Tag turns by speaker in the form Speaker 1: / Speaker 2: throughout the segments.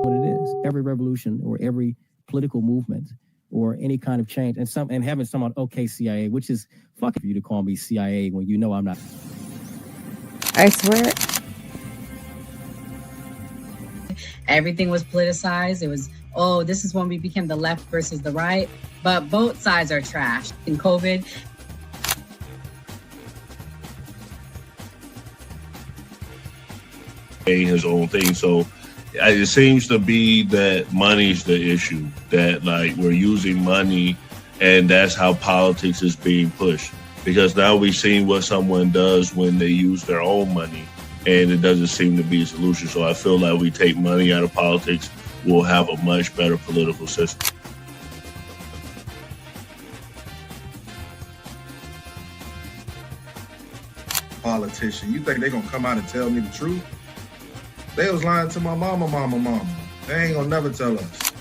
Speaker 1: what it is. Every revolution or every political movement or any kind of change, and having someone, okay, CIA, which is fucking for you to call me CIA when you know I'm not.
Speaker 2: I swear.
Speaker 3: Everything was politicized. It was, oh, this is when we became the left versus the right. But both sides are trash. In COVID,
Speaker 4: his own thing. So it seems to be that money's the issue, that like we're using money and that's how politics is being pushed. Because now we've seen what someone does when they use their own money and it doesn't seem to be a solution. So I feel like we take money out of politics, we'll have a much better political system.
Speaker 5: Politician, you think they're gonna come out and tell me the truth? They was lying to my mama. They ain't gonna never tell us.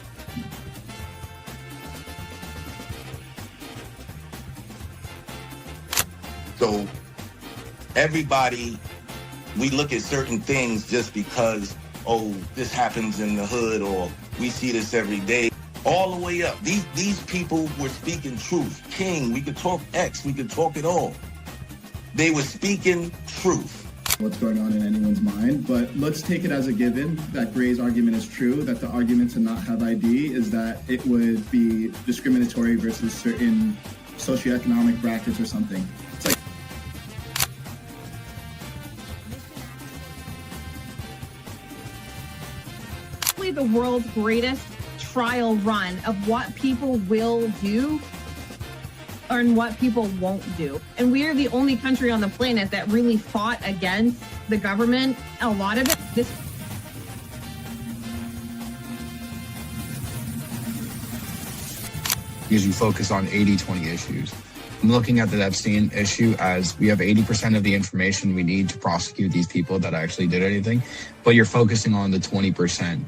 Speaker 6: So everybody, we look at certain things just because, oh, this happens in the hood or we see this every day. All the way up. These people were speaking truth. King, we could talk X, we could talk it all. They were speaking truth.
Speaker 7: What's going on in anyone's mind, but let's take it as a given that Gray's argument is true, that the argument to not have ID is that it would be discriminatory versus certain socioeconomic brackets or something. It's like
Speaker 8: the world's greatest trial run of what people will do and what people won't do. And we are the only country on the planet that really fought against the government. A lot of it,
Speaker 9: because you focus on 80-20 issues. I'm looking at the Epstein issue as we have 80% of the information we need to prosecute these people that actually did anything, but you're focusing on the 20%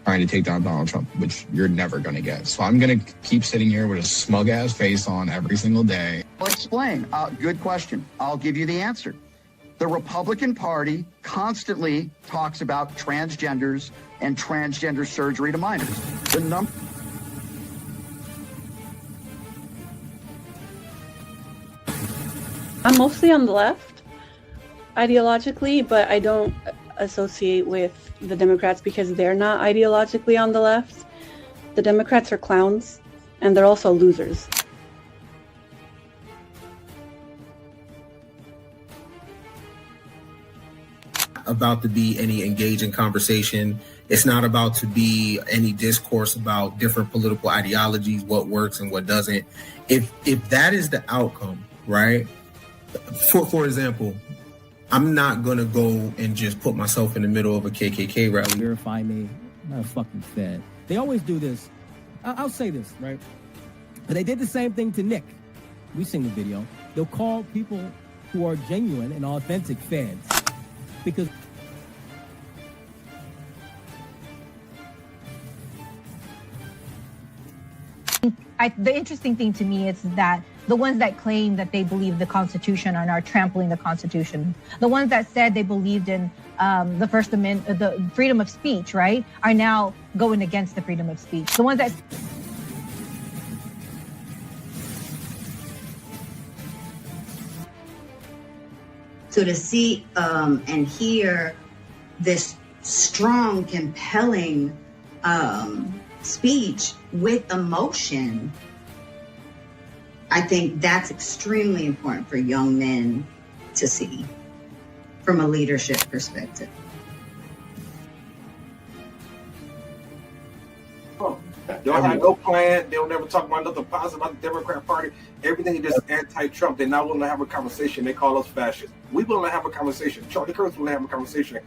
Speaker 9: trying to take down Donald Trump, which you're never going to get. So I'm going to keep sitting here with a smug-ass face on every single day.
Speaker 10: I'll explain. Good question. I'll give you the answer. The Republican Party constantly talks about transgenders and transgender surgery to minors.
Speaker 2: I'm mostly on the left ideologically, but I don't associate with the Democrats because they're not ideologically on the left. The Democrats are clowns, and they're also losers.
Speaker 11: About to be any engaging conversation. It's not about to be any discourse about different political ideologies, what works and what doesn't. If that is the outcome, right? For example, I'm not going to go and just put myself in the middle of a KKK rally.
Speaker 1: Verify me. I'm not a fucking Fed. They always do this. I'll say this, right? But they did the same thing to Nick. We've seen the video. They'll call people who are genuine and authentic Feds because
Speaker 12: the interesting thing to me is that the ones that claim that they believe the Constitution are now trampling the Constitution. The ones that said they believed in the First Amendment, the freedom of speech, right, are now going against the freedom of speech. The ones that...
Speaker 13: So to see and hear this strong, compelling speech with emotion, I think that's extremely important for young men to see from a leadership perspective.
Speaker 14: Y'all have no plan. They'll never talk about nothing positive about the Democrat Party. Everything is just anti-Trump. They're not willing to have a conversation. They call us fascists. We willing to have a conversation. Charlie Kirk's willing to have a conversation.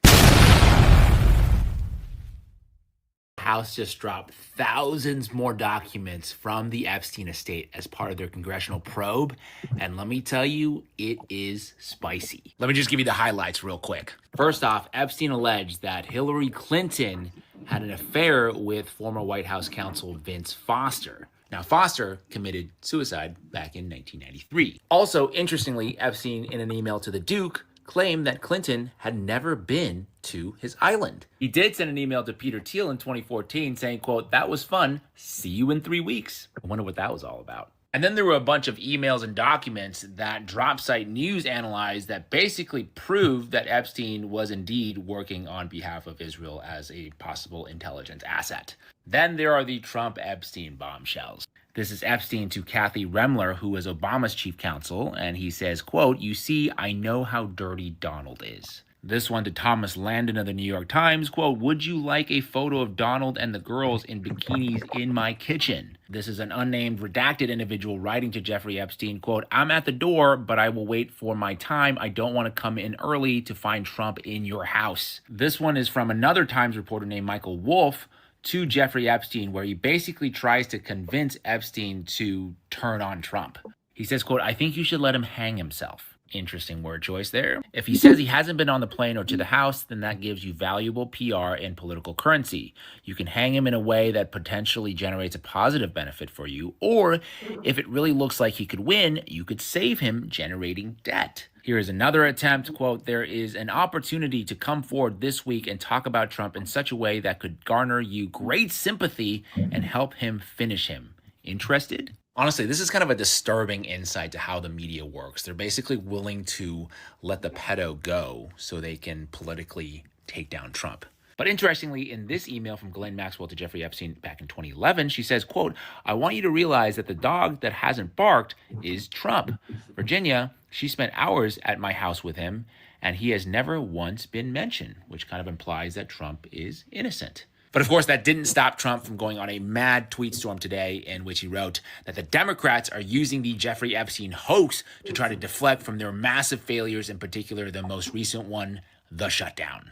Speaker 15: House just dropped thousands more documents from the Epstein estate as part of their congressional probe. And let me tell you, it is spicy. Let me just give you the highlights real quick. First off, Epstein alleged that Hillary Clinton had an affair with former White House counsel Vince Foster. Now, Foster committed suicide back in 1993. Also, interestingly, Epstein, in an email to the Duke, claimed that Clinton had never been to his island. He did send an email to Peter Thiel in 2014 saying, quote, "That was fun. See you in 3 weeks." I wonder what that was all about. And then there were a bunch of emails and documents that DropSite News analyzed that basically proved that Epstein was indeed working on behalf of Israel as a possible intelligence asset. Then there are the Trump-Epstein bombshells. This is Epstein to Kathy Remler, who is Obama's chief counsel, and he says, quote, "You see, I know how dirty Donald is." This one to Thomas Landon of the New York Times, quote, "Would you like a photo of Donald and the girls in bikinis in my kitchen?" This is an unnamed redacted individual writing to Jeffrey Epstein, quote, "I'm at the door, but I will wait for my time. I don't want to come in early to find Trump in your house." This one is from another Times reporter named Michael Wolff to Jeffrey Epstein, where he basically tries to convince Epstein to turn on Trump. He says, quote, "I think you should let him hang himself." Interesting word choice there. If he says he hasn't been on the plane or to the house, then that gives you valuable PR and political currency. You can hang him in a way that potentially generates a positive benefit for you, or if it really looks like he could win, you could save him generating debt. Here is another attempt, quote, "There is an opportunity to come forward this week and talk about Trump in such a way that could garner you great sympathy and help him finish him. Interested?" Honestly, this is kind of a disturbing insight to how the media works. They're basically willing to let the pedo go so they can politically take down Trump. But interestingly, in this email from Ghislaine Maxwell to Jeffrey Epstein back in 2011, she says, quote, "I want you to realize that the dog that hasn't barked is Trump. Virginia, she spent hours at my house with him, and he has never once been mentioned," which kind of implies that Trump is innocent. But of course, that didn't stop Trump from going on a mad tweet storm today in which he wrote that the Democrats are using the Jeffrey Epstein hoax to try to deflect from their massive failures, in particular the most recent one, the shutdown.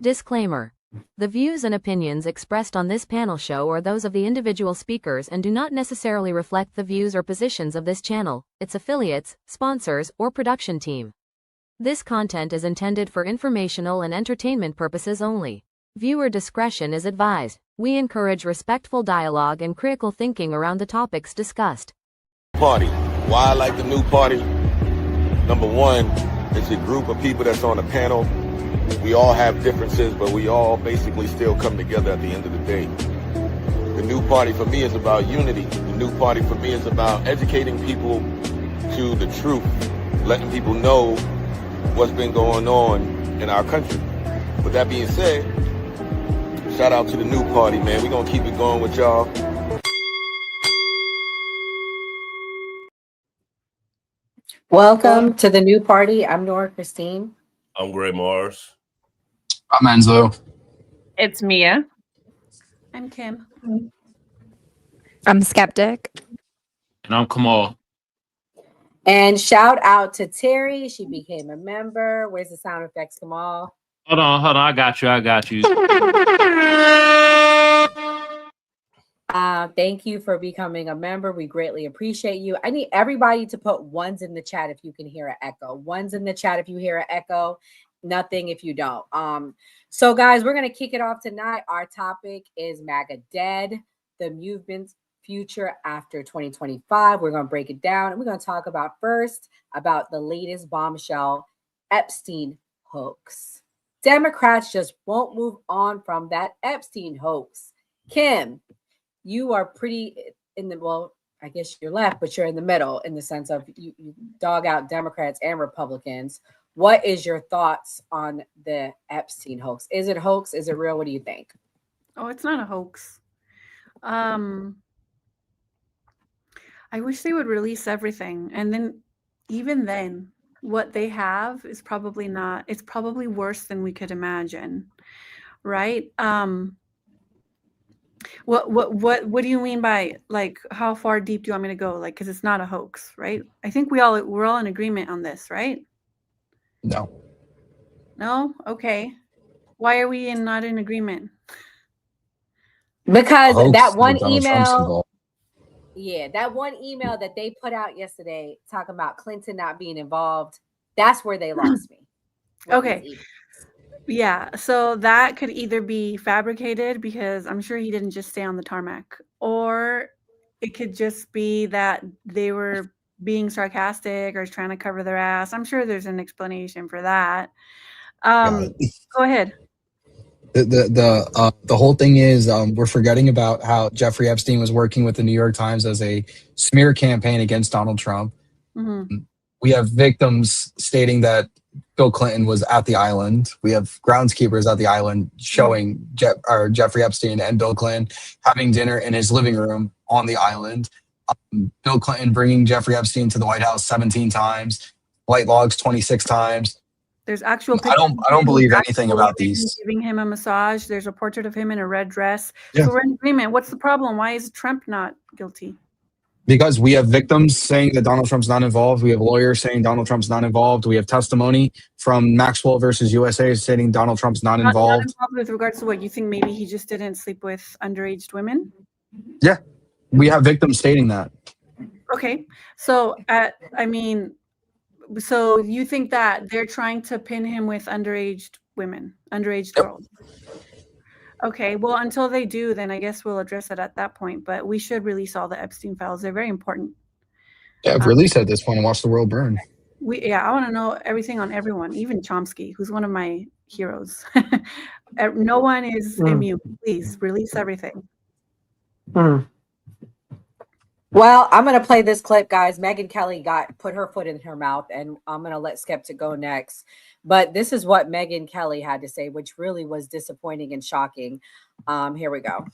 Speaker 16: Disclaimer. The views and opinions expressed on this panel show are those of the individual speakers and do not necessarily reflect the views or positions of this channel, its affiliates, sponsors, or production team. This content is intended for informational and entertainment purposes only. Viewer discretion is advised. We encourage respectful dialogue and critical thinking around the topics discussed.
Speaker 17: Party. Why I like the new party? Number one, it's a group of people that's on a panel. We all have differences, but we all basically still come together at the end of the day. The new party for me is about unity. The new party for me is about educating people to the truth, letting people know what's been going on in our country. With that being said, shout out to the new party, man. We're going to keep it going with y'all.
Speaker 18: Welcome to the new party. I'm Nora Christine.
Speaker 4: I'm Gray Mars.
Speaker 9: I'm Enzo.
Speaker 8: It's Mia.
Speaker 2: I'm Kim.
Speaker 19: I'm Skeptic.
Speaker 20: And I'm Kamal.
Speaker 18: And shout out to Terry. She became a member. Where's the sound effects, Kamal?
Speaker 20: Hold on. I got you.
Speaker 18: Thank you for becoming a member. We greatly appreciate you. I need everybody to put ones in the chat if you can hear an echo. Ones in the chat if you hear an echo. Nothing if you don't. So guys, we're going to kick it off tonight. Our topic is MAGA dead, the movement's future after 2025. We're going to break it down, and we're going to talk about first about the latest bombshell, Epstein hoax. Democrats just won't move on from that Epstein hoax. Kim, you are pretty in the, well, I guess you're left, but you're in the middle in the sense of you dog out Democrats and Republicans. What is your thoughts on the Epstein hoax? Is it hoax? Is it real? What do you think?
Speaker 2: Oh, it's not a hoax. I wish they would release everything. And then even then, what they have is probably not, it's probably worse than we could imagine. Right? What do you mean by, like, how far deep do you want me to go? Like, because it's not a hoax, right? I think we're all in agreement on this, right? No? Okay. Why are we not in agreement?
Speaker 18: Because
Speaker 9: Hoax
Speaker 18: that one
Speaker 9: with Donald Trump's
Speaker 18: email,
Speaker 9: involved.
Speaker 18: yeah, that one email that they put out yesterday talking about Clinton not being involved, that's where they lost me.
Speaker 2: Okay. Yeah, so that could either be fabricated because I'm sure he didn't just stay on the tarmac, or it could just be that they were being sarcastic or trying to cover their ass. I'm sure there's an explanation for that.
Speaker 9: Yeah.
Speaker 2: Go ahead.
Speaker 9: The whole thing is we're forgetting about how Jeffrey Epstein was working with the New York Times as a smear campaign against Donald Trump.
Speaker 2: Mm-hmm.
Speaker 9: We have victims stating that Bill Clinton was at the island. We have groundskeepers at the island showing Jeffrey Epstein and Bill Clinton having dinner in his living room on the island. Bill Clinton bringing Jeffrey Epstein to the White House 17 times, white logs 26 times.
Speaker 2: There's actual
Speaker 9: I don't believe anything about
Speaker 2: women
Speaker 9: these.
Speaker 2: giving him a massage. There's a portrait of him in a red dress.
Speaker 9: Yeah.
Speaker 2: So we're in agreement. What's the problem? Why is Trump not guilty?
Speaker 9: Because we have victims saying that Donald Trump's not involved. We have lawyers saying Donald Trump's not involved. We have testimony from Maxwell versus USA stating Donald Trump's not
Speaker 2: Not
Speaker 9: involved.
Speaker 2: involved with regards to what you think maybe he just didn't sleep with underage women?
Speaker 9: Yeah, we have victims stating that.
Speaker 2: Okay. So, so you think that they're trying to pin him with underage women, underage girls? Okay. Well, until they do, then I guess we'll address it at that point. But we should release all the Epstein files. They're very important.
Speaker 9: Yeah, release at this point and watch the world burn.
Speaker 2: I want to know everything on everyone, even Chomsky, who's one of my heroes. No one is immune. Please release everything.
Speaker 18: Well, I'm going to play this clip, guys. Megyn Kelly put her foot in her mouth, and I'm going to let Skeptic go next. But this is what Megyn Kelly had to say, which really was disappointing and shocking. Here we go.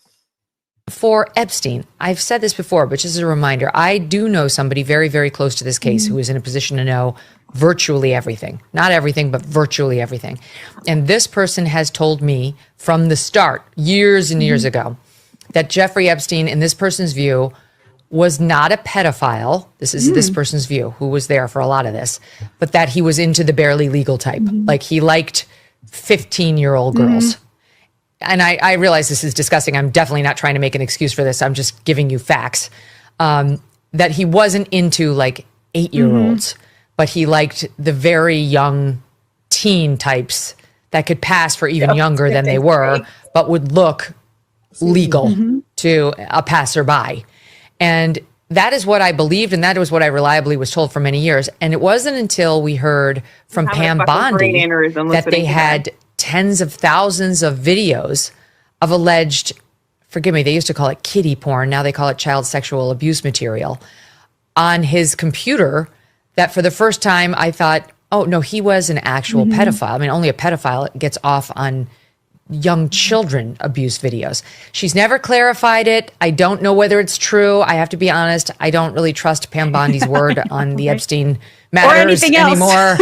Speaker 21: For Epstein, I've said this before, but just as a reminder, I do know somebody very, very close to this case who is in a position to know virtually everything. Not everything, but virtually everything. And this person has told me from the start, years and years ago, that Jeffrey Epstein, in this person's view, was not a pedophile. This is this person's view, who was there for a lot of this, but that he was into the barely legal type. Like he liked 15-year-old girls. And I realize this is disgusting. I'm definitely not trying to make an excuse for this. I'm just giving you facts. That he wasn't into like 8-year-olds, but he liked the very young teen types that could pass for even younger than they were, but would look legal to a passerby. And that is what I believed, and that was what I reliably was told for many years. And it wasn't until we heard from Pam Bondi that they had tens of thousands of videos of alleged, forgive me, they used to call it kiddie porn, now they call it child sexual abuse material, on his computer, that for the first time I thought, oh no, he was an actual pedophile. I mean, only a pedophile gets off on young children abuse videos. She's never clarified it. I don't know whether it's true. I have to be honest. I don't really trust Pam Bondi's word on the Epstein matters anymore.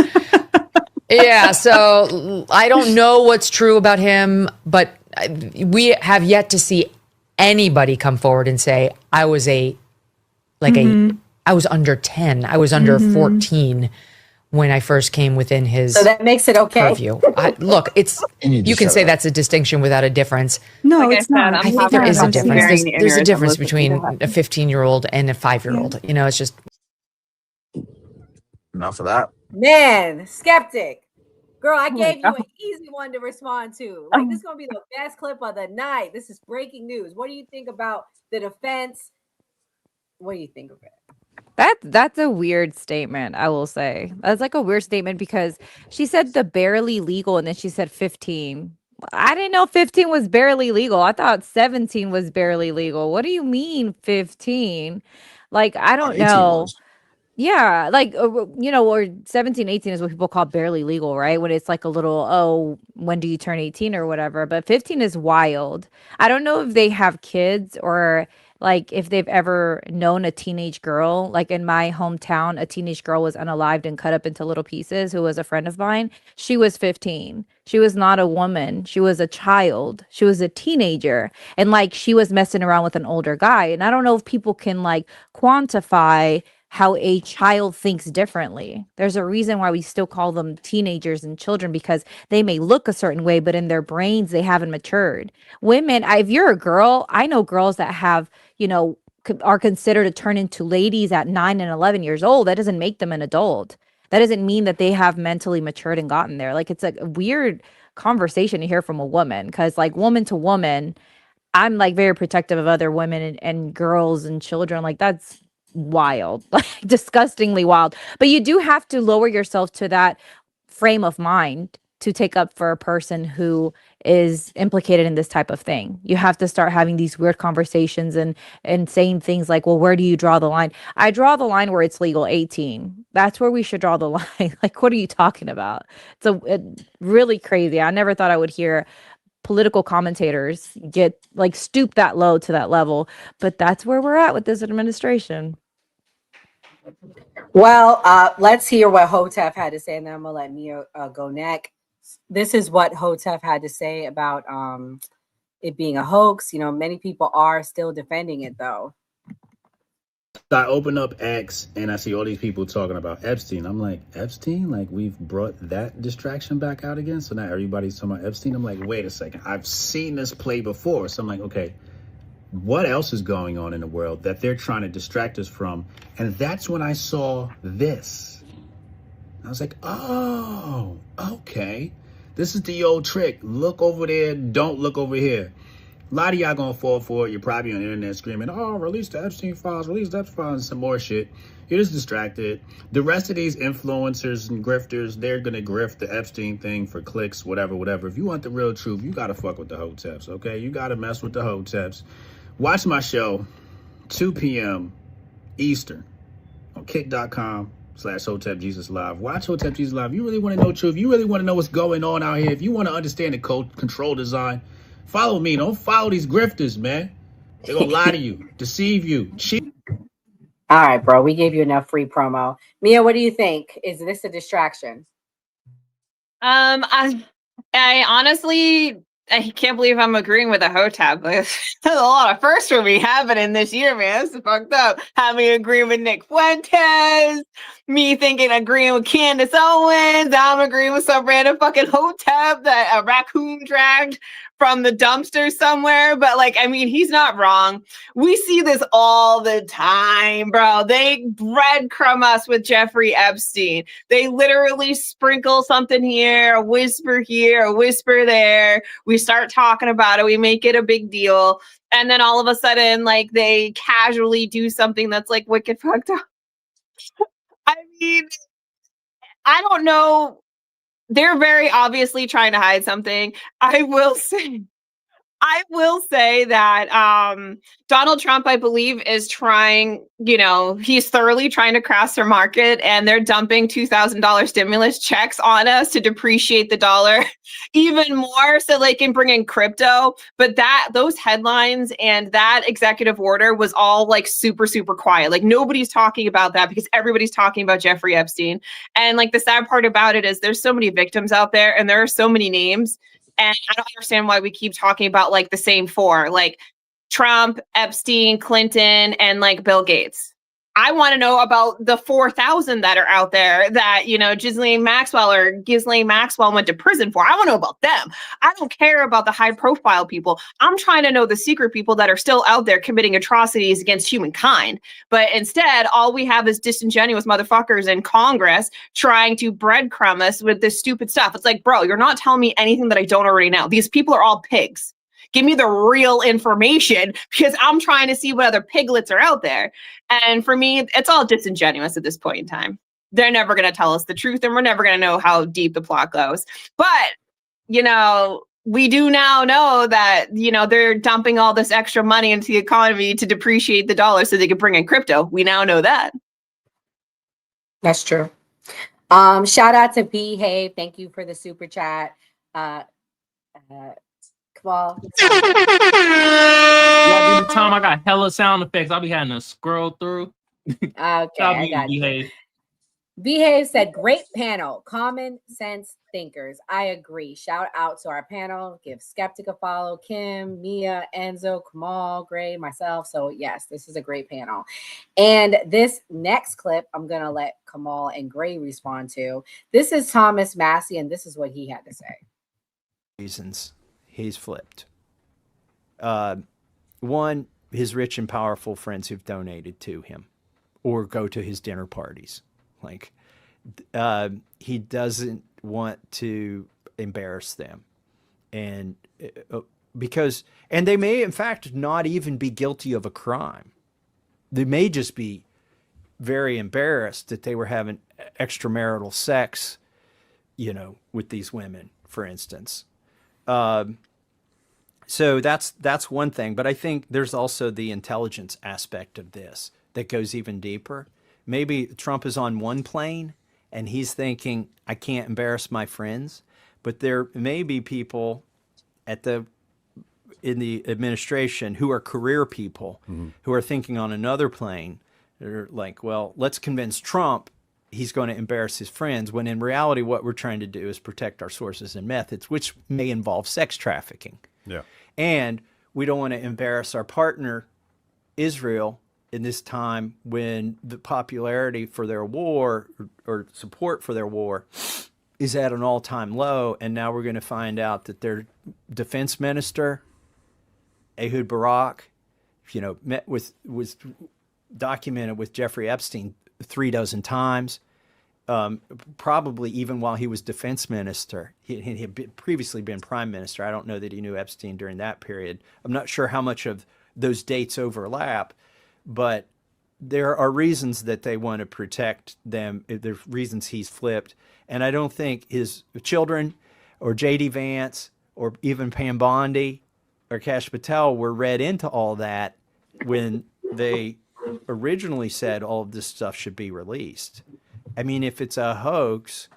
Speaker 21: Yeah, so I don't know what's true about him, but we have yet to see anybody come forward and say, I was I was under 10. I was under 14 when I first came within his
Speaker 18: So that makes it okay.
Speaker 21: purview. Look, it's you can say that's a distinction without a difference.
Speaker 2: No, it's not.
Speaker 21: I think there is a difference. There's a difference between a 15-year-old and a 5-year-old. You know, it's just
Speaker 9: enough of that.
Speaker 18: Man, Skeptic. Girl, I gave you an easy one to respond to. Like, this is going to be the best clip of the night. This is breaking news. What do you think about the defense? What do you think of it?
Speaker 19: That's a weird statement, I will say. That's like a weird statement because she said the barely legal and then she said 15. I didn't know 15 was barely legal. I thought 17 was barely legal. What do you mean 15? Like, I don't know.
Speaker 9: Was.
Speaker 19: Yeah, like, or 17, 18 is what people call barely legal, right? When it's like a little, oh, when do you turn 18 or whatever. But 15 is wild. I don't know if they have kids or like if they've ever known a teenage girl. Like in my hometown, a teenage girl was unalived and cut up into little pieces who was a friend of mine. She was 15. She was not a woman. She was a child. She was a teenager. And like she was messing around with an older guy. And I don't know if people can like quantify how a child thinks differently. There's a reason why we still call them teenagers and children because they may look a certain way, but in their brains, they haven't matured. Women, if you're a girl, I know girls that have, are considered to turn into ladies at 9 and 11 years old. That doesn't make them an adult. That doesn't mean that they have mentally matured and gotten there. Like, it's a weird conversation to hear from a woman because like woman to woman, I'm like very protective of other women and girls and children. Like that's wild, like disgustingly wild. But you do have to lower yourself to that frame of mind to take up for a person who is implicated in this type of thing. You have to start having these weird conversations and saying things like, well, where do you draw the line? I draw the line where it's legal, 18. That's where we should draw the line. Like, what are you talking about? Really crazy. I never thought I would hear political commentators get like stoop that low to that level, but that's where we're at with this administration.
Speaker 18: Well, let's hear what Hotep had to say, and then I'm gonna let Mia go next. This is what Hotep had to say about it being a hoax. You know, many people are still defending it, though.
Speaker 3: I open up X and I see all these people talking about Epstein. I'm like, Epstein? Like, we've brought that distraction back out again? So now everybody's talking about Epstein. I'm like, wait a second. I've seen this play before. So I'm like, okay, what else is going on in the world that they're trying to distract us from? And that's when I saw this. I was like, oh, okay. This is the old trick. Look over there. Don't look over here. A lot of y'all gonna fall for it. You're probably on the internet screaming, oh, release the Epstein files, release the Epstein files, and some more shit. You're just distracted. The rest of these influencers and grifters, they're gonna grift the Epstein thing for clicks, whatever. If you want the real truth, you gotta fuck with the Hoteps, okay? You gotta mess with the Hoteps. Watch my show, 2 p.m. Eastern on kick.com/Hotep Jesus Live. Watch Hotep Jesus Live. You really want to know truth. You really want to know what's going on out here. If you want to understand the code control design, follow me. Don't follow these grifters, man. They're going to lie to you, deceive you, cheat.
Speaker 18: All right, bro. We gave you enough free promo. Mia, what do you think? Is this a distraction?
Speaker 22: I honestly, I can't believe I'm agreeing with a Hotep. There's a lot of firsts for me happening this year, man. It's fucked up. Having agreeing with Nick Fuentes, me agreeing with Candace Owens. I'm agreeing with some random fucking Hotep that a raccoon dragged from the dumpster somewhere. But like, I mean, he's not wrong. We see this all the time, bro. They breadcrumb us with Jeffrey Epstein. They literally sprinkle something here, a whisper there. We start talking about it. We make it a big deal. And then all of a sudden, like, they casually do something that's like wicked fucked up. I mean, I don't know. They're very obviously trying to hide something. I will say that Donald Trump, I believe, is trying, he's thoroughly trying to crash their market, and they're dumping $2,000 stimulus checks on us to depreciate the dollar even more so they can bring in crypto. But those headlines and that executive order was all like super, super quiet. Like nobody's talking about that because everybody's talking about Jeffrey Epstein. And like the sad part about it is there's so many victims out there and there are so many names. And I don't understand why we keep talking about like the same four, like Trump, Epstein, Clinton, and like Bill Gates. I want to know about the 4,000 that are out there that, Ghislaine Maxwell went to prison for. I want to know about them. I don't care about the high profile people. I'm trying to know the secret people that are still out there committing atrocities against humankind. But instead, all we have is disingenuous motherfuckers in Congress trying to breadcrumb us with this stupid stuff. It's like, bro, you're not telling me anything that I don't already know. These people are all pigs. Give me the real information because I'm trying to see what other piglets are out there. And for me, it's all disingenuous at this point in time. They're never going to tell us the truth, and we're never going to know how deep the plot goes. But, we do now know that, they're dumping all this extra money into the economy to depreciate the dollar so they can bring in crypto. We now know that.
Speaker 18: That's true. Shout out to Behave. Thank you for the super chat. Well,
Speaker 20: Y'all give me time. I got hella sound effects. I'll be having to scroll through.
Speaker 18: Okay, I got you. Behave said, great panel, common sense thinkers. I agree. Shout out to our panel. Give Skeptic a follow. Kim, Mia, Enzo, Kamal, Gray, myself. So yes, this is a great panel. And this next clip, I'm going to let Kamal and Gray respond to. This is Thomas Massey, and this is what he had to say.
Speaker 23: Reasons he's flipped. One, his rich and powerful friends who've donated to him or go to his dinner parties. Like, he doesn't want to embarrass them. And they may in fact not even be guilty of a crime. They may just be very embarrassed that they were having extramarital sex, with these women, for instance. So that's one thing. But I think there's also the intelligence aspect of this that goes even deeper. Maybe Trump is on one plane and he's thinking, I can't embarrass my friends. But there may be people in the administration who are career people who are thinking on another plane. They're like, well, let's convince Trump he's going to embarrass his friends, when in reality, what we're trying to do is protect our sources and methods, which may involve sex trafficking.
Speaker 5: Yeah.
Speaker 23: And we don't want to embarrass our partner, Israel, in this time when the popularity for their war or support for their war is at an all-time low. And now we're going to find out that their defense minister, Ehud Barak, was documented with Jeffrey Epstein 36 times, probably even while he was defense minister. He had previously been prime minister. I don't know that he knew Epstein during that period. I'm not sure how much of those dates overlap, but there are reasons that they want to protect them. There's reasons he's flipped. And I don't think his children or J.D. Vance or even Pam Bondi or Kash Patel were read into all that when they originally said all of this stuff should be released. I mean, if it's a hoax,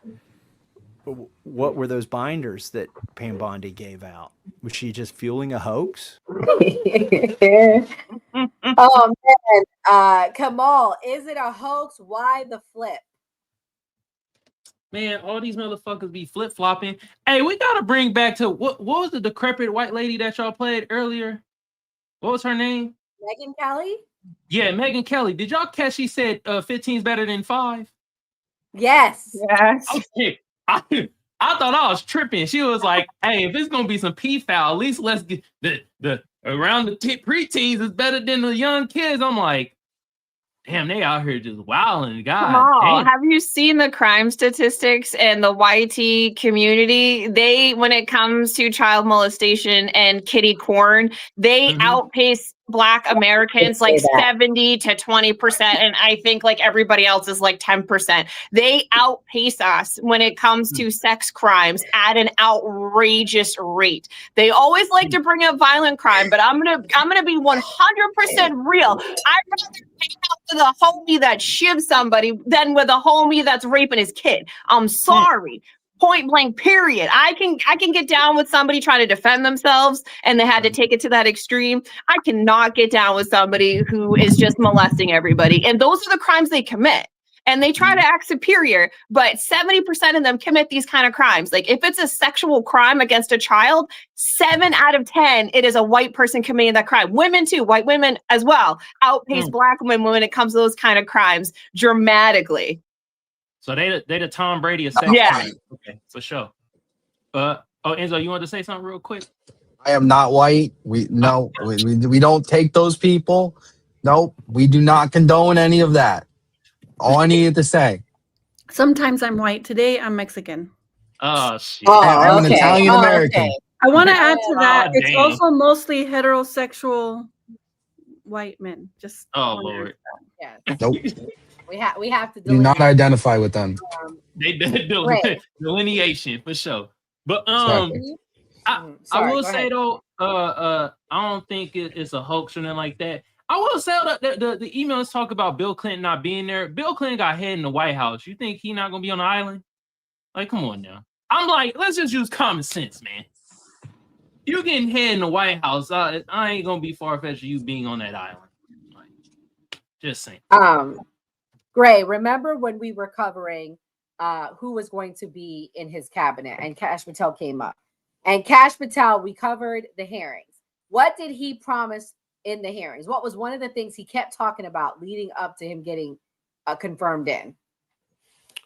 Speaker 23: what were those binders that Pam Bondi gave out? Was she just fueling a hoax?
Speaker 18: Oh man, Kamal, is it a hoax? Why the flip?
Speaker 20: Man, all these motherfuckers be flip flopping. Hey, we gotta bring back to what was the decrepit white lady that y'all played earlier? What was her name?
Speaker 18: Megyn Kelly?
Speaker 20: Yeah, Megyn Kelly. Did y'all catch she said 15 is better than 5?
Speaker 18: Yes.
Speaker 22: Yes.
Speaker 20: Okay. I thought I was tripping. She was like, hey, if it's gonna be some P-foul, at least let's get the around the preteens is better than the young kids. I'm like, damn, they out here just wilding. God damn.
Speaker 22: Have you seen the crime statistics in the YT community? When it comes to child molestation and kitty corn, they outpace Black Americans like 70 to 20%. And I think like everybody else is like 10%. They outpace us when it comes to sex crimes at an outrageous rate. They always like to bring up violent crime, but I'm gonna be 100% real. I'd rather take out to the homie that shivs somebody than with a homie that's raping his kid. I'm sorry. Point blank, period. I can get down with somebody trying to defend themselves and they had to take it to that extreme. I cannot get down with somebody who is just molesting everybody. And those are the crimes they commit. And they try to act superior, but 70% of them commit these kind of crimes. Like if it's a sexual crime against a child, 7 out of 10, it is a white person committing that crime. Women too, white women as well, outpace Black women when it comes to those kind of crimes dramatically.
Speaker 20: So they the Tom Brady of sex.
Speaker 22: Yeah.
Speaker 20: Okay, for sure. Enzo, you want to say something real quick?
Speaker 9: I am not white. We don't take those people. Nope. We do not condone any of that. All I needed to say.
Speaker 2: Sometimes I'm white. Today I'm Mexican.
Speaker 20: Oh shit.
Speaker 9: I'm an Italian American.
Speaker 2: Okay. I want to add to that. It's
Speaker 20: damn.
Speaker 2: also mostly heterosexual white men. Just
Speaker 20: Lord.
Speaker 18: Yes.
Speaker 9: Nope.
Speaker 18: We have to
Speaker 9: Do not identify with them.
Speaker 20: They did delineation for sure. But
Speaker 9: Exactly.
Speaker 20: I will say though, I don't think it's a hoax or nothing like that. I will say that the emails talk about Bill Clinton not being there. Bill Clinton got head in the White House. You think he not gonna be on the island? Like, come on now. I'm like, let's just use common sense, man. You getting head in the White House, I ain't gonna be far-fetched of you being on that island. Like, just saying.
Speaker 18: Gray, remember when we were covering who was going to be in his cabinet and Kash Patel came up. And Kash Patel, we covered the hearings. What did he promise in the hearings? What was one of the things he kept talking about leading up to him getting confirmed in?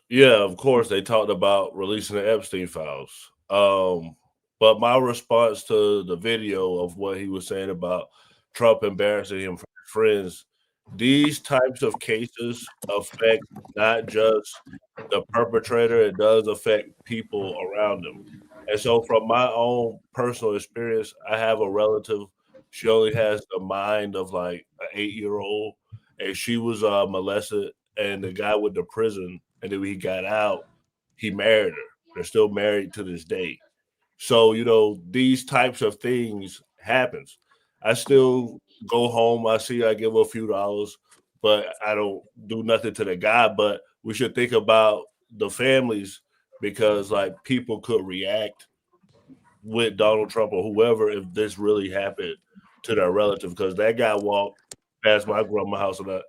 Speaker 4: Yeah, of course, they talked about releasing the Epstein files. But my response to the video of what he was saying about Trump embarrassing him for his friends, these types of cases affect not just the perpetrator, it does affect people around them. And so from my own personal experience, I have a relative, she only has the mind of like an 8-year-old, and she was molested and the guy went to prison, and then when he got out, he married her. They're still married to this day. So, these types of things happens. I still go home. I give her a few dollars, but I don't do nothing to the guy. But we should think about the families because like people could react with Donald Trump or whoever if this really happened to their relative. Because that guy walked past my grandma's house and I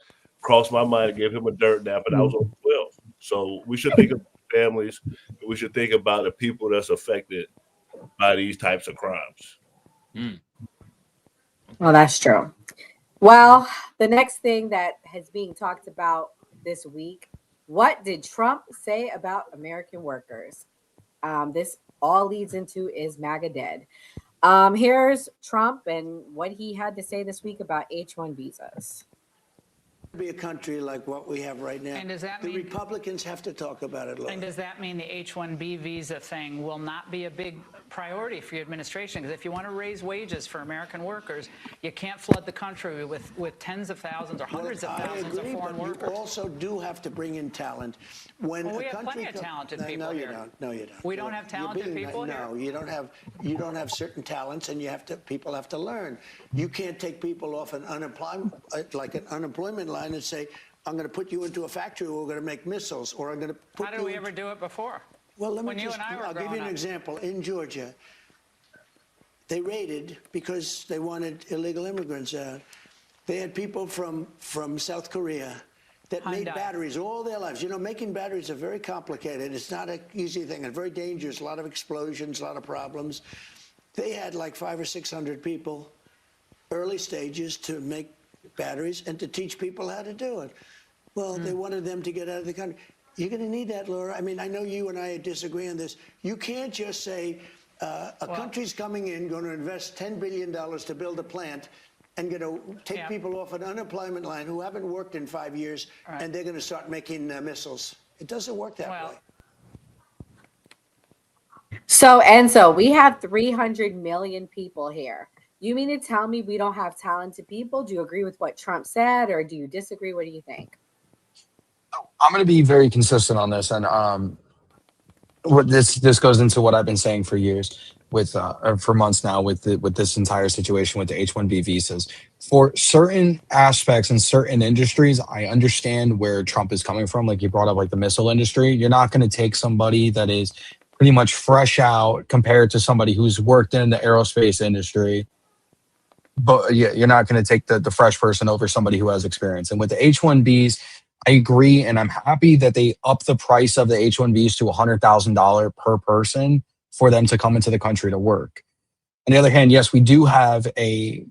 Speaker 4: crossed my mind to give him a dirt nap, and I was on 12. So we should think of families. We should think about the people that's affected by these types of crimes.
Speaker 18: Well, that's true. Well, the next thing that is being talked about this week, what did Trump say about American workers? This all leads into is MAGA dead. Here's Trump and what he had to say this week about H-1 visas.
Speaker 5: Be a country like what we have right now.
Speaker 6: And does that
Speaker 5: the
Speaker 6: mean
Speaker 5: Republicans have to talk about it? Laura.
Speaker 6: And does that mean the H-1B visa thing will not be a big priority for your administration? Because if you want to raise wages for American workers, you can't flood the country with tens of thousands or hundreds of thousands of foreign workers.
Speaker 5: You also do have to bring in talent. When
Speaker 6: we have plenty of talented people here.
Speaker 5: No, you don't.
Speaker 6: We don't have talented people here.
Speaker 5: No, you don't have. You don't have certain talents, and people have to learn. You can't take people off an unemployment line and say, I'm going to put you into a factory where we're going to make missiles, or I'm going to put
Speaker 6: How did we ever do it before?
Speaker 5: Well,
Speaker 6: I'll
Speaker 5: give you an example. In Georgia, they raided because they wanted illegal immigrants out. They had people from South Korea that made batteries all their lives. Making batteries are very complicated. It's not an easy thing. It's very dangerous. A lot of explosions, a lot of problems. They had like 500 or 600 people, early stages, to make batteries and to teach people how to do it. Well, they wanted them to get out of the country. You're going to need that, Laura. I mean, I know you and I disagree on this. You can't just say a country's coming in, going to invest $10 billion to build a plant, and going to take people off an unemployment line who haven't worked in 5 years, and they're going to start making missiles. It doesn't work that way.
Speaker 18: So, Enzo, we have 300 million people here. You mean to tell me we don't have talented people? Do you agree with what Trump said, or do you disagree? What do you think?
Speaker 9: I'm going to be very consistent on this, and what this goes into what I've been saying for years, or for months now, with this entire situation with the H-1B visas. For certain aspects and certain industries, I understand where Trump is coming from. Like you brought up, like the missile industry. You're not going to take somebody that is pretty much fresh out compared to somebody who's worked in the aerospace industry. But yeah, you're not going to take the fresh person over somebody who has experience. And with the H-1Bs, I agree, and I'm happy that they up the price of the H-1Bs to $100,000 per person for them to come into the country to work. On the other hand, yes, we do have a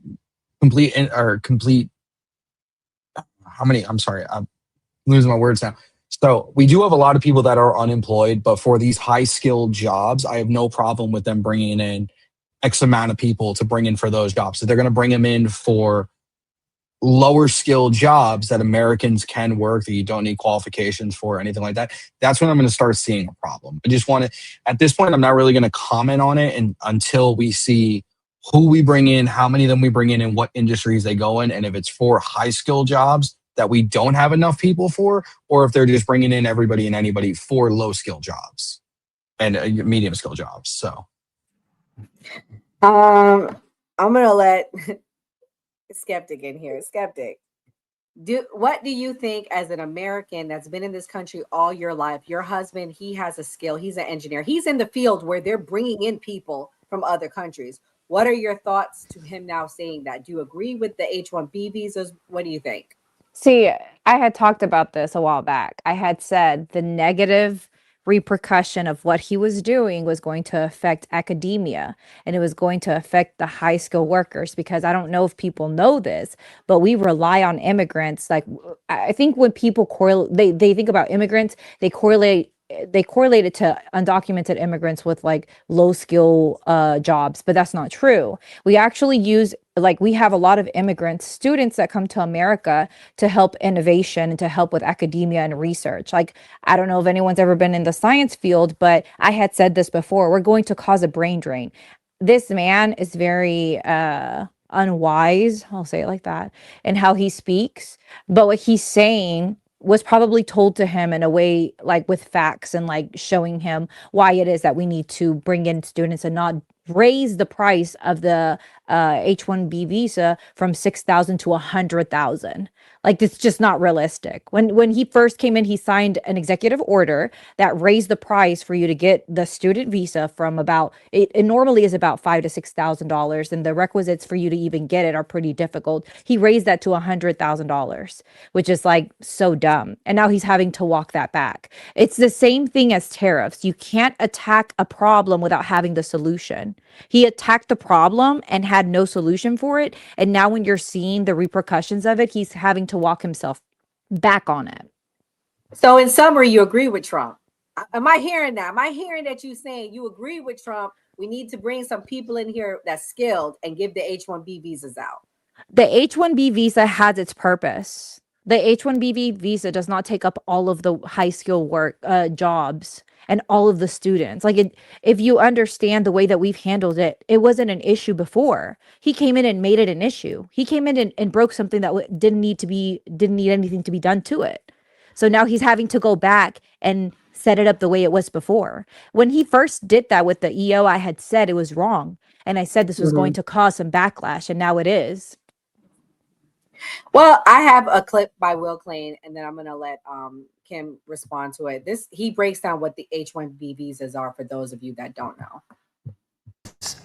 Speaker 9: complete. How many? I'm sorry, I'm losing my words now. So we do have a lot of people that are unemployed, but for these high-skilled jobs, I have no problem with them bringing in X amount of people to bring in for those jobs. So they're going to bring them in for lower skilled jobs that Americans can work, that you don't need qualifications for or anything like that. That's when I'm going to start seeing a problem. I just want to, at this point, I'm not really going to comment on it until we see who we bring in, how many of them we bring in, and what industries they go in. And if it's for high skilled jobs that we don't have enough people for, or if they're just bringing in everybody and anybody for low skill jobs and medium skill jobs. So
Speaker 18: I'm going to let Skeptic in here. Skeptic, what do you think, as an American that's been in this country all your life? Your husband, he has a skill. He's an engineer. He's in the field where they're bringing in people from other countries. What are your thoughts to him now saying that? Do you agree with the H-1B visas? What do you think?
Speaker 19: See, I had talked about this a while back. I had said the negative repercussion of what he was doing was going to affect academia, and it was going to affect the high skilled workers, because I don't know if people know this, but we rely on immigrants. Like, I think when people they think about immigrants, they correlate it to undocumented immigrants with like low skill jobs, but that's not true. We actually we have a lot of immigrants, students that come to America to help innovation and to help with academia and research. Like, I don't know if anyone's ever been in the science field, but I had said this before, we're going to cause a brain drain. This man is very unwise, I'll say it like that, in how he speaks. But what he's saying was probably told to him in a way, like with facts and like showing him why it is that we need to bring in students and not raise the price of the H-1B visa from 6,000 to 100,000. Like, it's just not realistic. When he first came in, he signed an executive order that raised the price for you to get the student visa from about it normally is about $5,000 to $6,000, and the requisites for you to even get it are pretty difficult. He raised that to $100,000, which is like so dumb. And now he's having to walk that back. It's the same thing as tariffs. You can't attack a problem without having the solution. He attacked the problem and had no solution for it. And now when you're seeing the repercussions of it, he's having to walk himself back on it.
Speaker 18: So in summary, you agree with Trump. Am I hearing that? Am I hearing that you saying you agree with Trump? We need to bring some people in here that's skilled and give the H-1B visas out.
Speaker 19: The H-1B visa has its purpose. The H-1B visa does not take up all of the high skill work jobs and all of the students. Like, if you understand the way that we've handled it, it wasn't an issue before. He came in and made it an issue. He came in and broke something that didn't need anything to be done to it. So now he's having to go back and set it up the way it was before. When he first did that with the EO, I had said it was wrong. And I said this was going to cause some backlash, and now it is.
Speaker 18: Well, I have a clip by Will Klein, and then I'm going to let Kim respond to it. He breaks down what the H-1B visas are for those of you that don't know.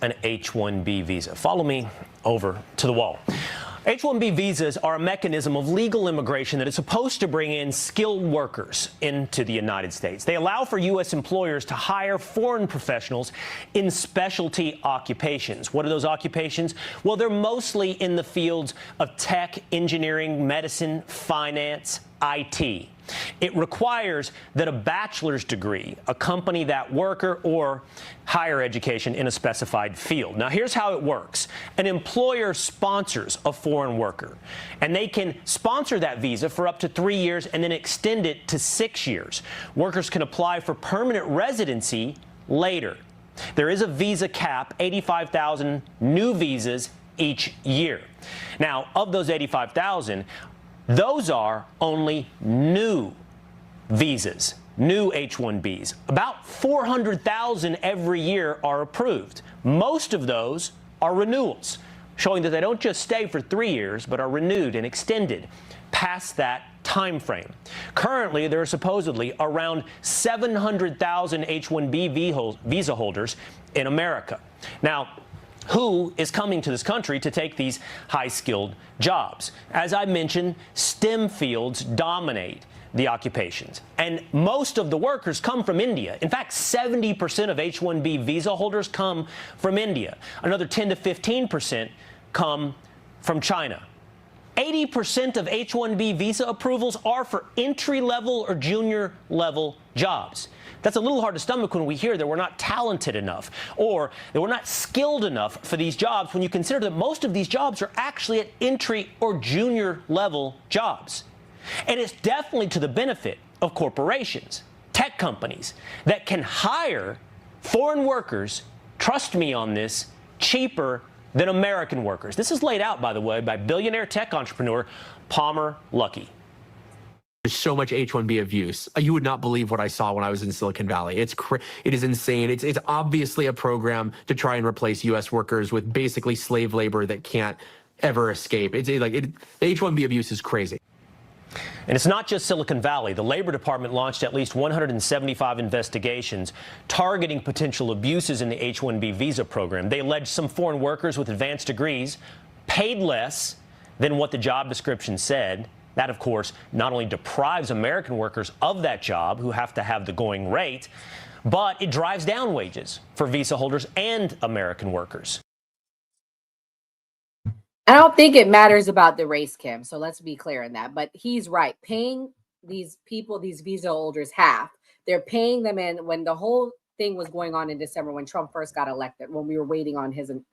Speaker 7: An H-1B visa. Follow me over to the wall. H-1B visas are a mechanism of legal immigration that is supposed to bring in skilled workers into the United States. They allow for U.S. employers to hire foreign professionals in specialty occupations. What are those occupations? Well, they're mostly in the fields of tech, engineering, medicine, finance, IT. It requires that a bachelor's degree accompany that worker or higher education in a specified field. Now, here's how it works. An employer sponsors a foreign worker, and they can sponsor that visa for up to 3 years and then extend it to 6 years. Workers can apply for permanent residency later. There is a visa cap, 85,000 new visas each year. Now, of those 85,000, those are only new visas, new H-1Bs. About 400,000 every year are approved. Most of those are renewals, showing that they don't just stay for 3 years, but are renewed and extended past that time frame. Currently, there are supposedly around 700,000 H-1B visa holders in America. Now, who is coming to this country to take these high-skilled jobs? As I mentioned, STEM fields dominate the occupations, and most of the workers come from India. In fact, 70% of H-1B visa holders come from India. Another 10 to 15% come from China. 80% of H-1B visa approvals are for entry-level or junior-level jobs. That's a little hard to stomach when we hear that we're not talented enough or that we're not skilled enough for these jobs, when you consider that most of these jobs are actually at entry or junior-level jobs. And it's definitely to the benefit of corporations, tech companies that can hire foreign workers, trust me on this, cheaper than American workers. This is laid out, by the way, by billionaire tech entrepreneur Palmer Luckey.
Speaker 10: There's so much H-1B abuse. You would not believe what I saw when I was in Silicon Valley. It is insane. It's obviously a program to try and replace U.S. workers with basically slave labor that can't ever escape. The H-1B abuse is crazy.
Speaker 7: And it's not just Silicon Valley. The Labor Department launched at least 175 investigations targeting potential abuses in the H-1B visa program. They alleged some foreign workers with advanced degrees paid less than what the job description said. That, of course, not only deprives American workers of that job, who have to have the going rate, but it drives down wages for visa holders and American workers.
Speaker 18: I don't think it matters about the race, Kim. So let's be clear on that. But he's right. Paying these people, these visa holders, half. They're paying them in when the whole thing was going on in December, when Trump first got elected, when we were waiting on him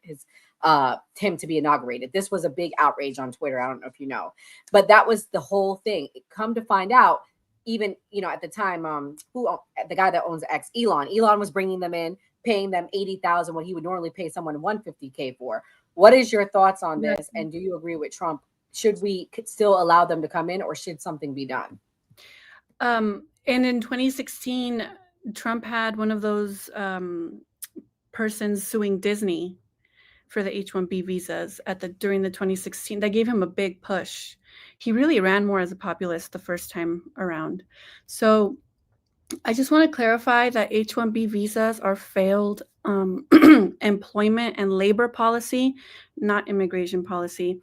Speaker 18: to be inaugurated. This was a big outrage on Twitter. I don't know if you know, but that was the whole thing. Come to find out, even, at the time, the guy that owns X, Elon was bringing them in, paying them $80,000 when he would normally pay someone $150K for. What is your thoughts on this? And do you agree with Trump? Should we still allow them to come in, or should something be done?
Speaker 2: And in 2016, Trump had one of those persons suing Disney for the H-1B visas during the 2016. That gave him a big push. He really ran more as a populist the first time around. So I just want to clarify that H-1B visas are failed employment and labor policy, not immigration policy.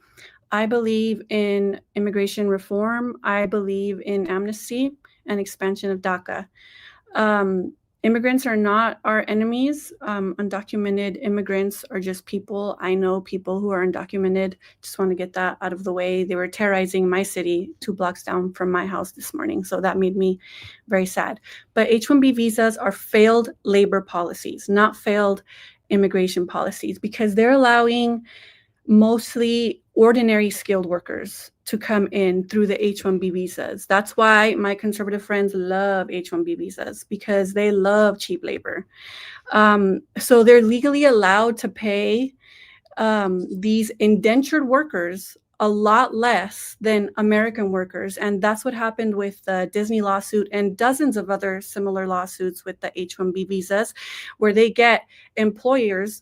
Speaker 2: I believe in immigration reform. I believe in amnesty and expansion of DACA. Immigrants are not our enemies. Undocumented immigrants are just people. I know people who are undocumented. Just want to get that out of the way. They were terrorizing my city 2 blocks down from my house this morning. So that made me very sad. But H-1B visas are failed labor policies, not failed immigration policies, because they're allowing mostly ordinary skilled workers to come in through the H-1B visas. That's why my conservative friends love H-1B visas, because they love cheap labor. So they're legally allowed to pay these indentured workers a lot less than American workers. And that's what happened with the Disney lawsuit and dozens of other similar lawsuits with the H-1B visas, where they get employees,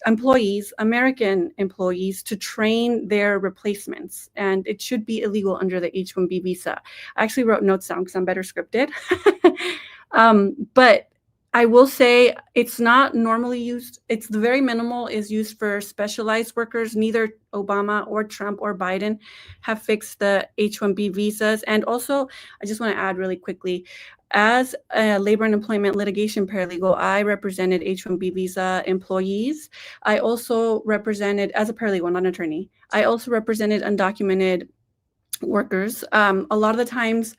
Speaker 2: American employees, to train their replacements. And it should be illegal under the H-1B visa. I actually wrote notes down because I'm better scripted. But I will say it's not normally used. It's the very minimal is used for specialized workers. Neither Obama or Trump or Biden have fixed the H-1B visas. And also, I just want to add really quickly, as a labor and employment litigation paralegal, I represented H-1B visa employees. I also represented, as a paralegal, not an attorney, I also represented undocumented workers. A lot of the times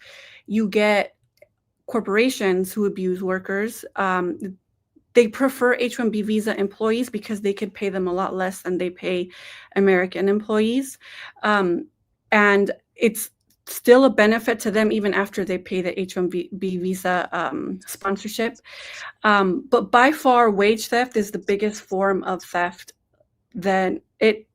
Speaker 2: you get corporations who abuse workers. They prefer H-1B visa employees because they could pay them a lot less than they pay American employees. And it's still a benefit to them even after they pay the H-1B visa sponsorship. But by far, wage theft is the biggest form of theft. Then it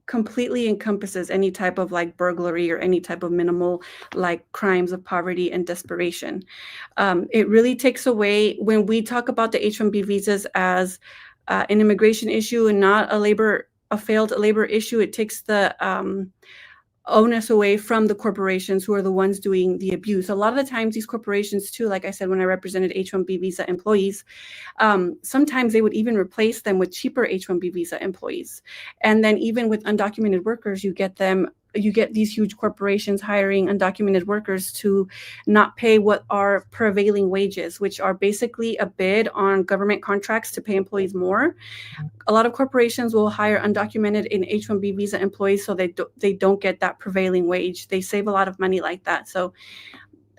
Speaker 2: completely encompasses any type of like burglary or any type of minimal like crimes of poverty and desperation. It really takes away, when we talk about the H-1B visas as an immigration issue and not a failed labor issue, it takes the onus away from the corporations who are the ones doing the abuse. A lot of the times these corporations too, like I said, when I represented H-1B visa employees, sometimes they would even replace them with cheaper H-1B visa employees. And then even with undocumented workers, you get these huge corporations hiring undocumented workers to not pay what are prevailing wages, which are basically a bid on government contracts to pay employees more. A lot of corporations will hire undocumented and H-1B visa employees so they don't get that prevailing wage. They save a lot of money like that. So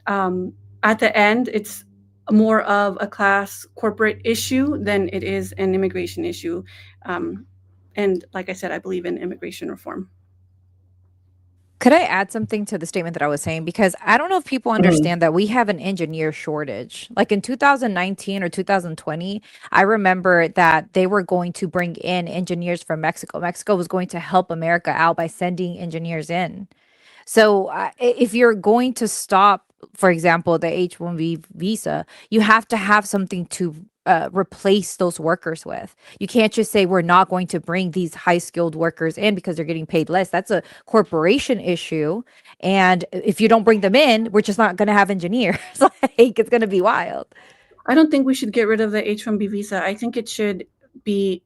Speaker 2: at the end, it's more of a class corporate issue than it is an immigration issue. And like I said, I believe in immigration reform.
Speaker 19: Could I add something to the statement that I was saying? Because I don't know if people understand that we have an engineer shortage. Like in 2019 or 2020, I remember that they were going to bring in engineers from Mexico. Mexico was going to help America out by sending engineers in. So if you're going to stop, for example, the H-1B visa, you have to have something to replace those workers with. You can't just say we're not going to bring these high-skilled workers in because they're getting paid less. That's a corporation issue. And if you don't bring them in, we're just not going to have engineers. Like, it's going to be wild.
Speaker 2: I don't think we should get rid of the H-1B visa. I think it should be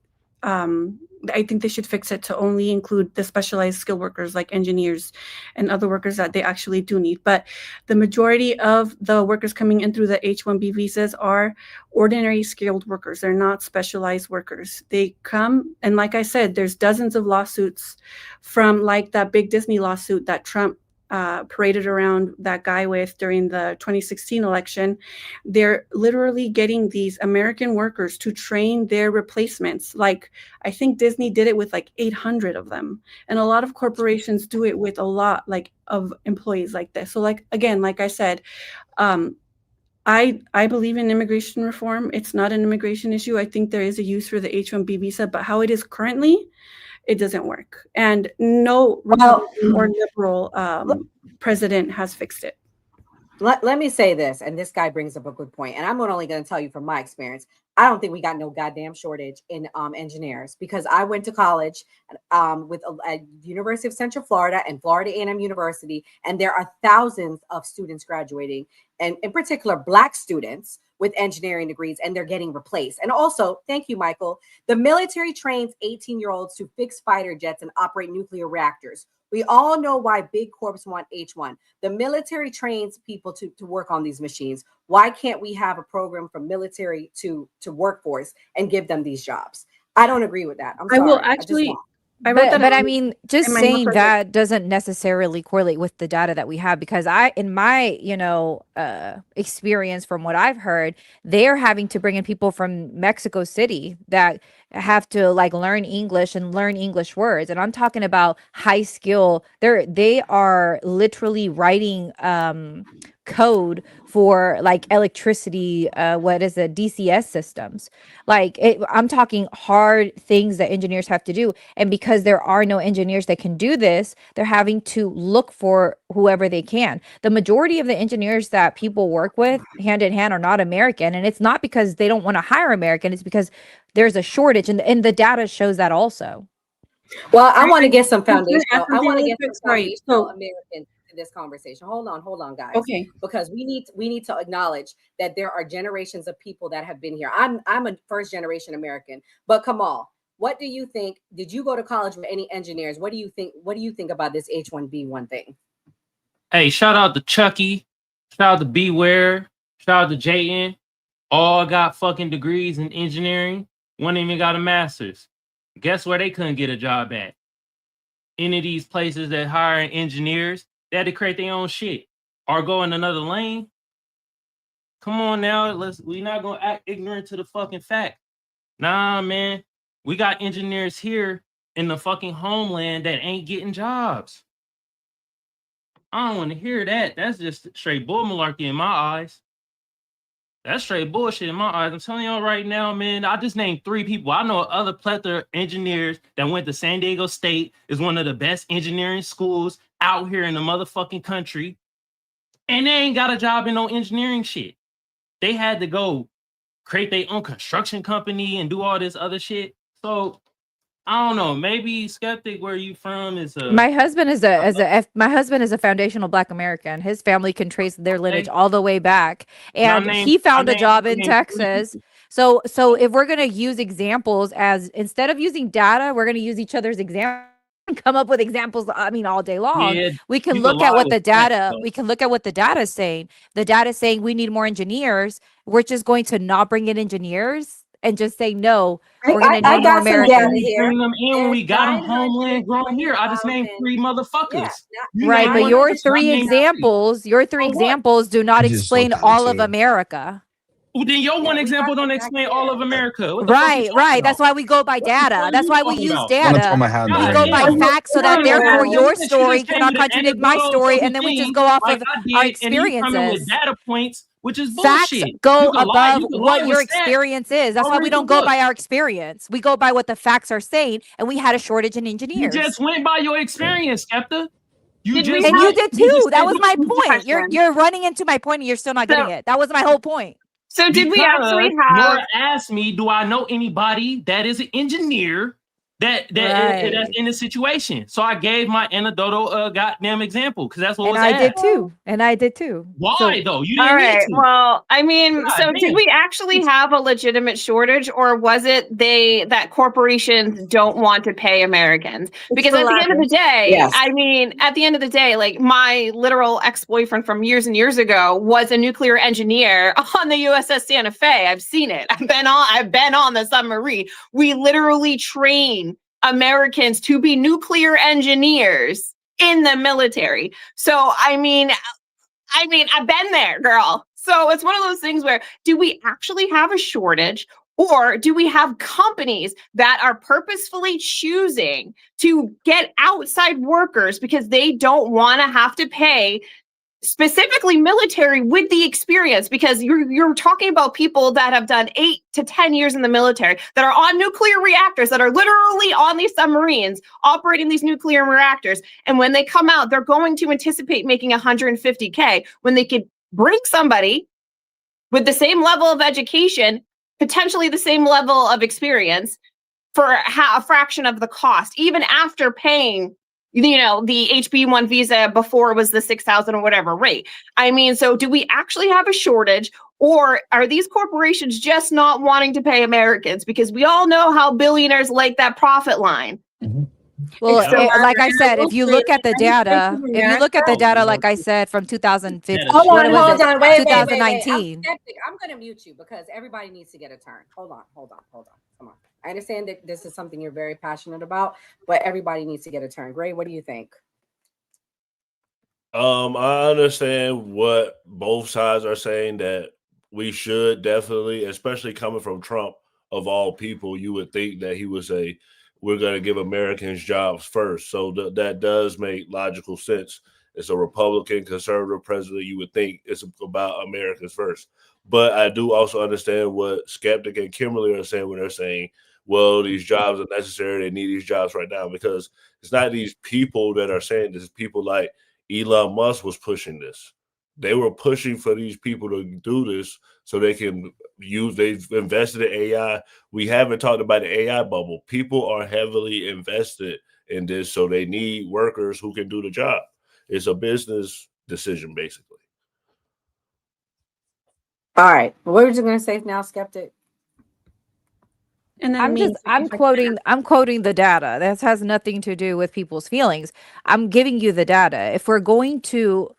Speaker 2: I think they should fix it to only include the specialized skilled workers like engineers and other workers that they actually do need. But the majority of the workers coming in through the H-1B visas are ordinary skilled workers. They're not specialized workers. They come, and like I said, there's dozens of lawsuits from like that big Disney lawsuit that Trump paraded around that guy with during the 2016 election. They're literally getting these American workers to train their replacements. Like, I think Disney did it with like 800 of them. And a lot of corporations do it with a lot like of employees like this. So like, again, like I said, I believe in immigration reform. It's not an immigration issue. I think there is a use for the H-1B visa, but how it is currently, it doesn't work. And no Republican or liberal president has fixed it.
Speaker 18: Let me say this, and this guy brings up a good point, and I'm only going to tell you from my experience. I don't think we got no goddamn shortage in engineers, because I went to college with at University of Central Florida and Florida A&M University, and there are thousands of students graduating, and in particular Black students with engineering degrees, and they're getting replaced. And also, thank you, Michael, the military trains 18-year-olds to fix fighter jets and operate nuclear reactors. We all know why big corps want H1. The military trains people to work on these machines. Why can't we have a program from military to workforce and give them these jobs? I don't agree with that. I'm sorry.
Speaker 2: I will actually.
Speaker 19: But I mean, just saying that doesn't necessarily correlate with the data that we have, because in my, experience from what I've heard, they're having to bring in people from Mexico City that have to like learn English and learn English words. And I'm talking about high skill. They are literally writing code for like electricity, DCS systems. I'm talking hard things that engineers have to do. And because there are no engineers that can do this, they're having to look for whoever they can. The majority of the engineers that people work with hand in hand are not American. And it's not because they don't want to hire American. It's because there's a shortage, and the data shows that also.
Speaker 18: Well, I want to get some foundational. I want to get some foundational Americans in this conversation. Hold on, guys.
Speaker 2: Okay.
Speaker 18: Because we need to acknowledge that there are generations of people that have been here. I'm a first generation American, but Kamal, what do you think? Did you go to college with any engineers? What do you think? What do you think about this H1B1 thing?
Speaker 20: Hey, shout out to Chucky, shout out to Beware, shout out to JN. All got fucking degrees in engineering. One even got a master's. Guess where they couldn't get a job at? Any of these places that hire engineers, they had to create their own shit or go in another lane. Come on now, we're not gonna act ignorant to the fucking fact. Nah, man, we got engineers here in the fucking homeland that ain't getting jobs. I don't want to hear that. That's just straight bull malarkey in my eyes. That's straight bullshit in my eyes. I'm telling y'all right now, man, I just named 3 people. I know other plethora engineers that went to San Diego State. Is one of the best engineering schools out here in the motherfucking country. And they ain't got a job in no engineering shit. They had to go create their own construction company and do all this other shit. So I don't know. Maybe Skeptic, where you from, is a
Speaker 19: My husband is a foundational Black American. His family can trace their lineage all the way back, and he found a job in Texas. So if we're gonna use examples instead of using data, we're gonna use each other's examples. Come up with examples. I mean, all day long.
Speaker 20: Yeah,
Speaker 19: we can
Speaker 20: you
Speaker 19: look
Speaker 20: can
Speaker 19: at
Speaker 20: lie
Speaker 19: what the
Speaker 20: with that,
Speaker 19: data.
Speaker 20: though.
Speaker 19: We can look at what the data is saying. The data is saying we need more engineers. We're just going to not bring in engineers and just say no. We're going to need more Americans.
Speaker 20: Bring them in when we got them homeland grown here. I just named 3 motherfuckers.
Speaker 19: Right, but your 3 examples, do not
Speaker 20: You're just so
Speaker 19: explain all of
Speaker 20: complicated.
Speaker 19: America.
Speaker 20: Well, then your one example don't explain all of America. What the fuck you
Speaker 19: Right.
Speaker 20: talking
Speaker 19: That's
Speaker 20: about?
Speaker 19: why we go by data. That's why we
Speaker 20: talking
Speaker 19: use
Speaker 20: about?
Speaker 19: data.
Speaker 9: throw my hat in the
Speaker 19: We
Speaker 9: ring
Speaker 19: go
Speaker 9: with
Speaker 19: by
Speaker 9: you.
Speaker 19: facts, so that therefore your story cannot contradict my story, and then we just go off of our
Speaker 20: And you coming with
Speaker 19: experiences.
Speaker 20: data points, which is
Speaker 19: Facts
Speaker 20: bullshit.
Speaker 19: go
Speaker 20: You can lie,
Speaker 19: above
Speaker 20: you can
Speaker 19: what
Speaker 20: lie
Speaker 19: your
Speaker 20: with stats.
Speaker 19: experience is. That's
Speaker 20: Go
Speaker 19: why we
Speaker 20: read
Speaker 19: don't
Speaker 20: the
Speaker 19: go
Speaker 20: book.
Speaker 19: by our experience. We go by what the facts are saying, and we had a shortage in
Speaker 20: You
Speaker 19: engineers.
Speaker 20: just went by your experience, Skepta. You
Speaker 19: And
Speaker 20: just
Speaker 19: you did too. That was my
Speaker 22: Question.
Speaker 19: point. You're running into my point, and you're still not getting it. That was my whole point.
Speaker 22: So did we actually
Speaker 20: Because
Speaker 22: have?
Speaker 20: Nora asked me, do I know anybody that is an engineer that's in a situation? So I gave my anecdotal goddamn example because that's what
Speaker 19: And
Speaker 20: was
Speaker 19: I
Speaker 20: asked.
Speaker 19: did too.
Speaker 20: Why though? You didn't
Speaker 22: All
Speaker 20: need
Speaker 22: right.
Speaker 20: to.
Speaker 22: Well, I mean,
Speaker 20: God
Speaker 22: so
Speaker 20: damn.
Speaker 22: did we actually have a legitimate shortage, or was it that corporations don't want to pay Americans? Because at the end of the day,
Speaker 18: Yes.
Speaker 22: I mean, at the end of the day, like my literal ex-boyfriend from years and years ago was a nuclear engineer on the USS Santa Fe. I've seen it. I've been on the submarine. We literally train Americans to be nuclear engineers in the military. So I mean, I've been there, girl. So it's one of those things where, do we actually have a shortage, or do we have companies that are purposefully choosing to get outside workers because they don't want to have to pay specifically military with the experience? Because you're talking about people that have done 8 to 10 years in the military, that are on nuclear reactors, that are literally on these submarines operating these nuclear reactors. And when they come out, they're going to anticipate making $150K when they could bring somebody with the same level of education, potentially the same level of experience for a fraction of the cost, even after paying, you know, the HB1 visa before it was the 6,000 or whatever rate. I mean, so do we actually have a shortage, or are these corporations just not wanting to pay Americans? Because we all know how billionaires like that profit line.
Speaker 19: Well,
Speaker 22: So,
Speaker 19: like I said, if you look at the data, like I said, from 2015,
Speaker 18: hold
Speaker 19: what
Speaker 18: on,
Speaker 19: was
Speaker 18: hold
Speaker 19: it?
Speaker 18: on, wait,
Speaker 19: 2019.
Speaker 18: I'm going to mute you because everybody needs to get a turn. Hold on. Come on. I understand that this is something you're very passionate about, but everybody needs to get a turn. Gray, what do you think?
Speaker 4: I understand what both sides are saying, that we should definitely, especially coming from Trump of all people, you would think that he would say, we're going to give Americans jobs first. So that does make logical sense. It's a Republican conservative president. You would think it's about Americans first. But I do also understand what Skeptic and Kimberly are saying when they're saying, well, these jobs are necessary. They need these jobs right now, because it's not these people that are saying this. It's people like Elon Musk was pushing this. They were pushing for these people to do this so they can use, they've invested in AI. We haven't talked about the AI bubble. People are heavily invested in this, so they need workers who can do the job. It's a business decision, basically.
Speaker 18: All right. What were you going to say now, Skeptic?
Speaker 2: And then
Speaker 19: I'm quoting the data. That has nothing to do with people's feelings. I'm giving you the data. If we're going to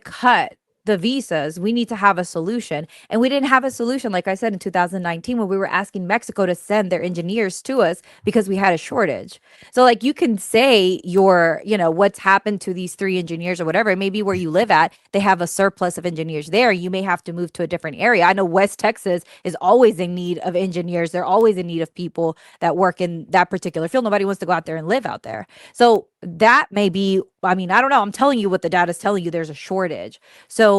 Speaker 19: cut the visas, we need to have a solution. And we didn't have a solution, like I said, in 2019, when we were asking Mexico to send their engineers to us because we had a shortage. So like, you can say what's happened to these 3 engineers or whatever. Maybe where you live at, they have a surplus of engineers there. You may have to move to a different area. I know West Texas is always in need of engineers. They're always in need of people that work in that particular field. Nobody wants to go out there and live out there. So that may be, I mean, I don't know. I'm telling you what the data is telling you. There's a shortage. So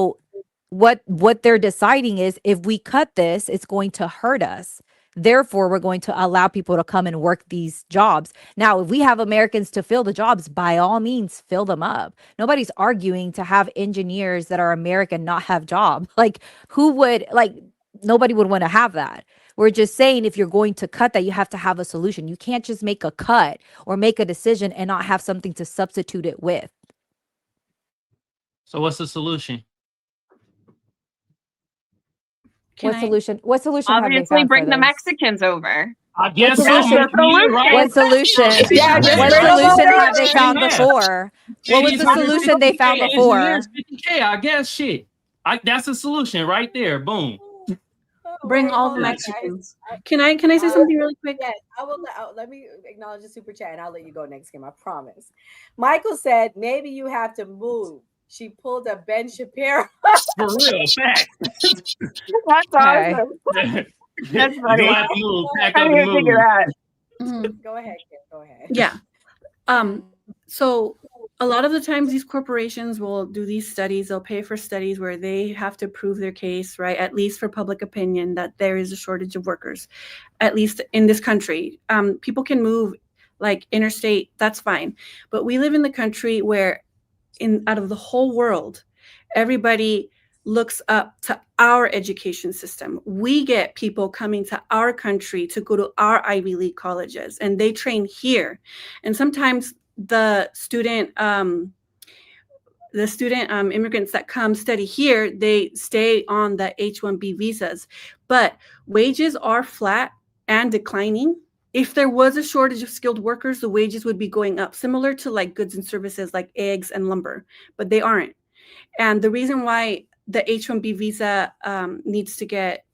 Speaker 19: what they're deciding is, if we cut this, it's going to hurt us. Therefore, we're going to allow people to come and work these jobs. Now, if we have Americans to fill the jobs, by all means, fill them up. Nobody's arguing to have engineers that are American not have jobs. Like, nobody would want to have that. We're just saying, if you're going to cut that, you have to have a solution. You can't just make a cut or make a decision and not have something to substitute it with.
Speaker 20: So what's the solution?
Speaker 19: What solution
Speaker 22: Obviously,
Speaker 19: have they found
Speaker 22: bring
Speaker 19: for
Speaker 22: the
Speaker 19: this?
Speaker 22: Mexicans over.
Speaker 20: I guess
Speaker 19: What solution? What solution?
Speaker 22: Yeah, just
Speaker 19: What
Speaker 22: bring them
Speaker 19: solution
Speaker 22: over.
Speaker 19: have they found before? What was the solution they found before?
Speaker 20: 50K, I guess. Shit, that's a solution right there. Boom.
Speaker 2: Bring all the Mexicans. Can I say something really quick?
Speaker 18: Yes, I will. Let me acknowledge the super chat, and I'll let you go next, Kim. I promise. Michael said, maybe you have to move. She pulled a Ben Shapiro.
Speaker 20: For real, fact.
Speaker 22: That's awesome. That's funny.
Speaker 20: Have to move, pack
Speaker 22: I
Speaker 20: up
Speaker 22: didn't
Speaker 20: and
Speaker 22: figure
Speaker 20: move.
Speaker 22: that.
Speaker 18: Go ahead, Kim. Go ahead.
Speaker 2: Yeah. So a lot of the times these corporations will do these studies. They'll pay for studies where they have to prove their case, right? At least for public opinion, that there is a shortage of workers, at least in this country. People can move like interstate, that's fine. But we live in the country where out of the whole world, everybody looks up to our education system. We get people coming to our country to go to our Ivy League colleges, and they train here. And sometimes the student immigrants that come study here, they stay on the H-1B visas, but wages are flat and declining. If there was a shortage of skilled workers, the wages would be going up, similar to like goods and services like eggs and lumber, but they aren't. And the reason why the H-1B visa needs to get,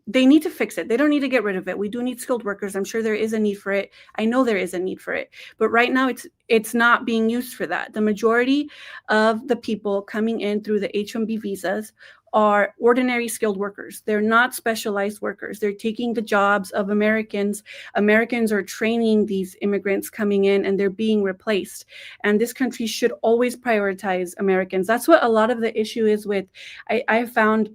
Speaker 2: they need to fix it. They don't need to get rid of it. We do need skilled workers. I'm sure there is a need for it. I know there is a need for it. But right now it's not being used for that. The majority of the people coming in through the H-1B visas are ordinary skilled workers. They're not specialized workers. They're taking the jobs of Americans. Americans are training these immigrants coming in, and they're being replaced. And this country should always prioritize Americans. That's what a lot of the issue is with, I found,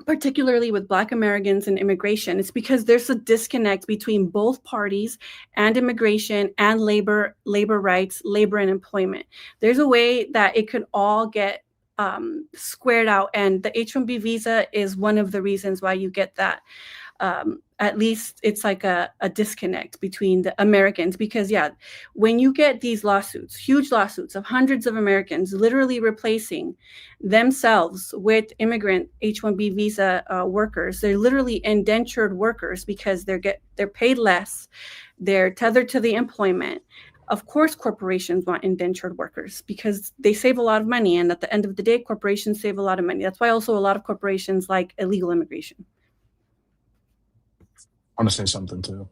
Speaker 2: particularly with Black Americans and immigration. It's because there's a disconnect between both parties and immigration and labor rights, labor and employment. There's a way that it could all get squared out, and the H-1B visa is one of the reasons why you get that. At least it's like a disconnect between the Americans, because yeah, when you get these lawsuits, huge lawsuits of hundreds of Americans literally replacing themselves with immigrant H-1B visa workers, they're literally indentured workers because they're paid less, they're tethered to the employment. Of course, corporations want indentured workers because they save a lot of money, and at the end of the day, corporations save a lot of money. That's why also a lot of corporations like illegal immigration.
Speaker 9: I want to say something too.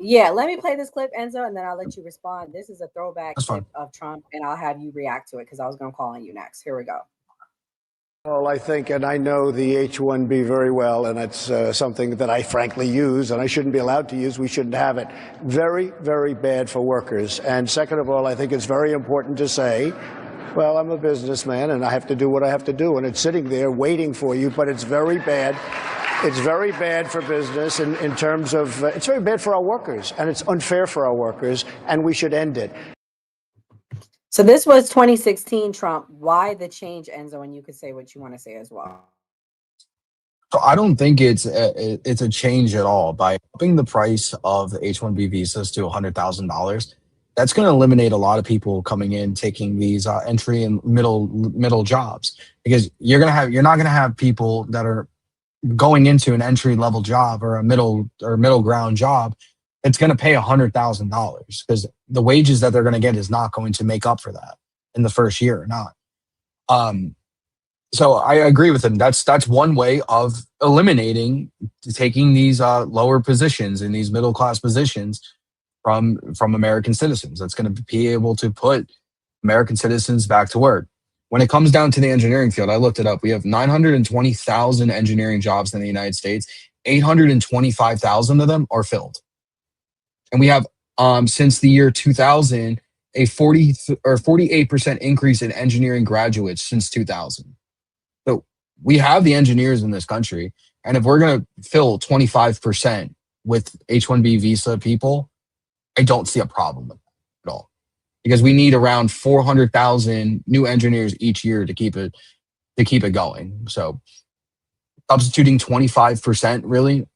Speaker 18: Yeah, let me play this clip, Enzo, and then I'll let you respond. This is a throwback
Speaker 9: That's
Speaker 18: clip
Speaker 9: fine.
Speaker 18: of Trump, and I'll have you react to it because I was going to call on you next. Here we go.
Speaker 5: Well, I think, and I know the H-1B very well, and it's something that I frankly use, and I shouldn't be allowed to use. We shouldn't have it. Very, very bad for workers. And second of all, I think it's very important to say, well, I'm a businessman, and I have to do what I have to do, and it's sitting there waiting for you, but it's very bad. It's very bad for business in terms of, it's very bad for our workers, and it's unfair for our workers, and we should end it.
Speaker 18: So this was 2016 Trump. Why the change, Enzo? And you could say what you want to say as well.
Speaker 9: So I don't think it's a change at all. By upping the price of the H-1B visas to $100,000, that's going to eliminate a lot of people coming in taking these entry and middle jobs, because you're not going to have people that are going into an entry level job or a middle ground job. It's going to pay $100,000 because the wages that they're going to get is not going to make up for that in the first year or not. So I agree with him. That's one way of eliminating taking these lower positions in these middle class positions from American citizens. That's going to be able to put American citizens back to work. When it comes down to the engineering field, I looked it up. We have 920,000 engineering jobs in the United States. 825,000 of them are filled. And we have, since the year 2000, a 48% increase in engineering graduates since 2000. So we have the engineers in this country. And if we're going to fill 25% with H-1B visa people, I don't see a problem with that at all. Because we need around 400,000 new engineers each year to keep it going. So substituting 25% really,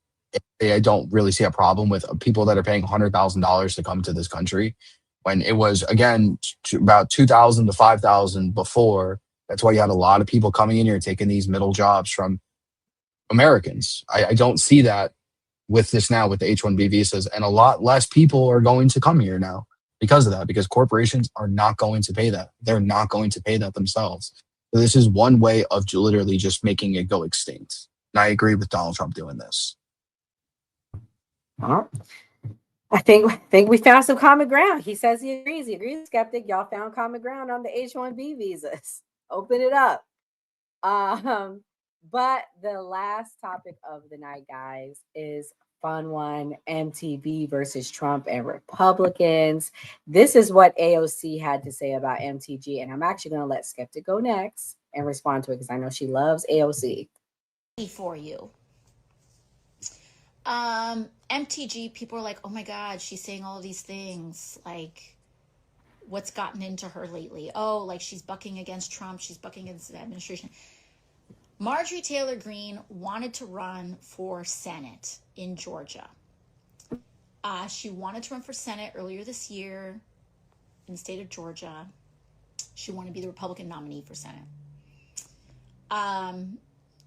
Speaker 9: I don't really see a problem with people that are paying $100,000 to come to this country when it was, again, about 2,000 to 5,000 before. That's why you had a lot of people coming in here taking these middle jobs from Americans. I don't see that with this now with the H-1B visas, and a lot less people are going to come here now because of that, because corporations are not going to pay that. They're not going to pay that themselves. So this is one way of literally just making it go extinct. And I agree with Donald Trump doing this.
Speaker 18: I think we found some common ground. He says he agrees. He agrees, Skeptic. Y'all found common ground on the H-1B visas. Open it up. But the last topic of the night, guys, is fun one: MTG versus Trump and Republicans. This is what AOC had to say about MTG, and I'm actually going to let Skeptic go next and respond to it because I know she loves AOC.
Speaker 1: For you. MTG, people are like, oh my God, she's saying all of these things. Like, what's gotten into her lately? Oh, like she's bucking against Trump. She's bucking against the administration. Marjorie Taylor Greene wanted to run for Senate in Georgia. She wanted to run for Senate earlier this year in the state of Georgia. She wanted to be the Republican nominee for Senate.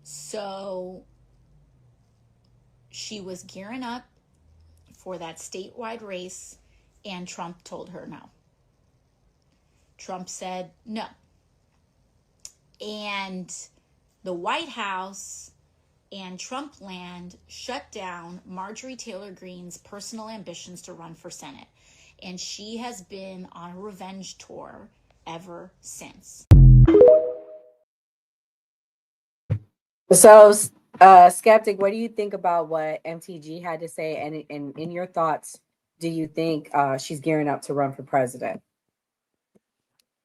Speaker 1: So she was gearing up for that statewide race, and Trump told her no. Trump said no. And the White House and Trump land shut down Marjorie Taylor Greene's personal ambitions to run for Senate. And she has been on a revenge tour ever since.
Speaker 18: So, Skeptic, what do you think about what MTG had to say? And in your thoughts, do you think she's gearing up to run for president?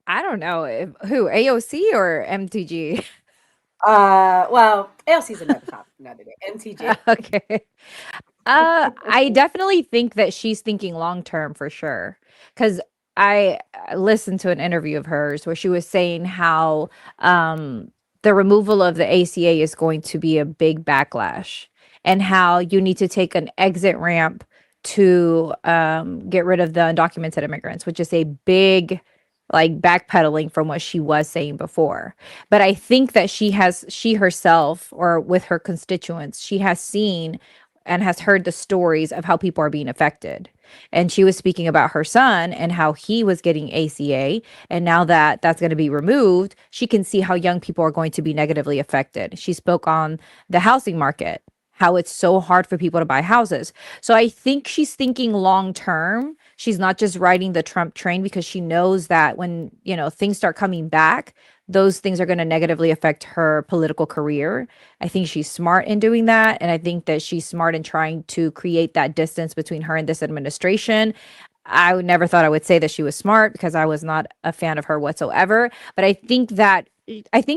Speaker 19: I don't know who, AOC or MTG.
Speaker 18: Well, AOC's another topic, another day. MTG.
Speaker 19: Okay. I definitely think that she's thinking long term for sure. Because I listened to an interview of hers where she was saying how the removal of the ACA is going to be a big backlash, and how you need to take an exit ramp to get rid of the undocumented immigrants, which is a big like backpedaling from what she was saying before. But I think that she herself, or with her constituents, she has seen and has heard the stories of how people are being affected. And she was speaking about her son and how he was getting ACA. And now that that's going to be removed, she can see how young people are going to be negatively affected. She spoke on the housing market, how it's so hard for people to buy houses. So I think she's thinking long term. She's not just riding the Trump train, because she knows that when, things start coming back, those things are going to negatively affect her political career. I think she's smart in doing that. And I think that she's smart in trying to create that distance between her and this administration. I never thought I would say that she was smart, because I was not a fan of her whatsoever. But I think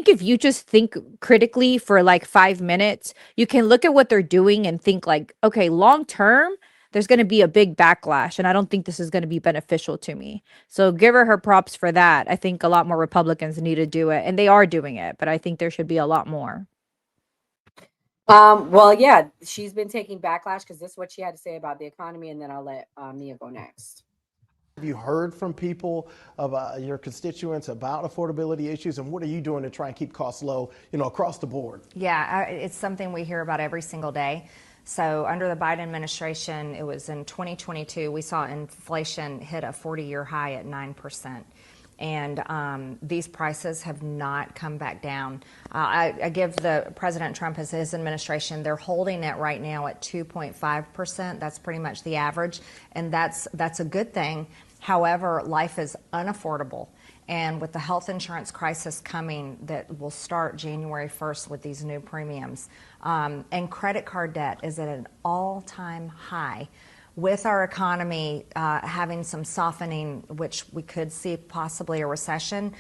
Speaker 19: if you just think critically for like 5 minutes, you can look at what they're doing and think like, okay, long term, there's going to be a big backlash. And I don't think this is going to be beneficial to me. So give her props for that. I think a lot more Republicans need to do it, and they are doing it, but I think there should be a lot more.
Speaker 18: Well, yeah, she's been taking backlash because this is what she had to say about the economy, and then I'll let Mia go next.
Speaker 11: Have you heard from people, of your constituents, about affordability issues, and what are you doing to try and keep costs low, across the board?
Speaker 12: Yeah, it's something we hear about every single day. So under the Biden administration, it was in 2022, we saw inflation hit a 40-year high at 9%. And these prices have not come back down. I give the President Trump as his administration, they're holding it right now at 2.5%. That's pretty much the average, and that's a good thing. However, life is unaffordable. And with the health insurance crisis coming that will start January 1st with these new premiums, and credit card debt is at an all-time high. With our economy having some softening, which we could see possibly a recession,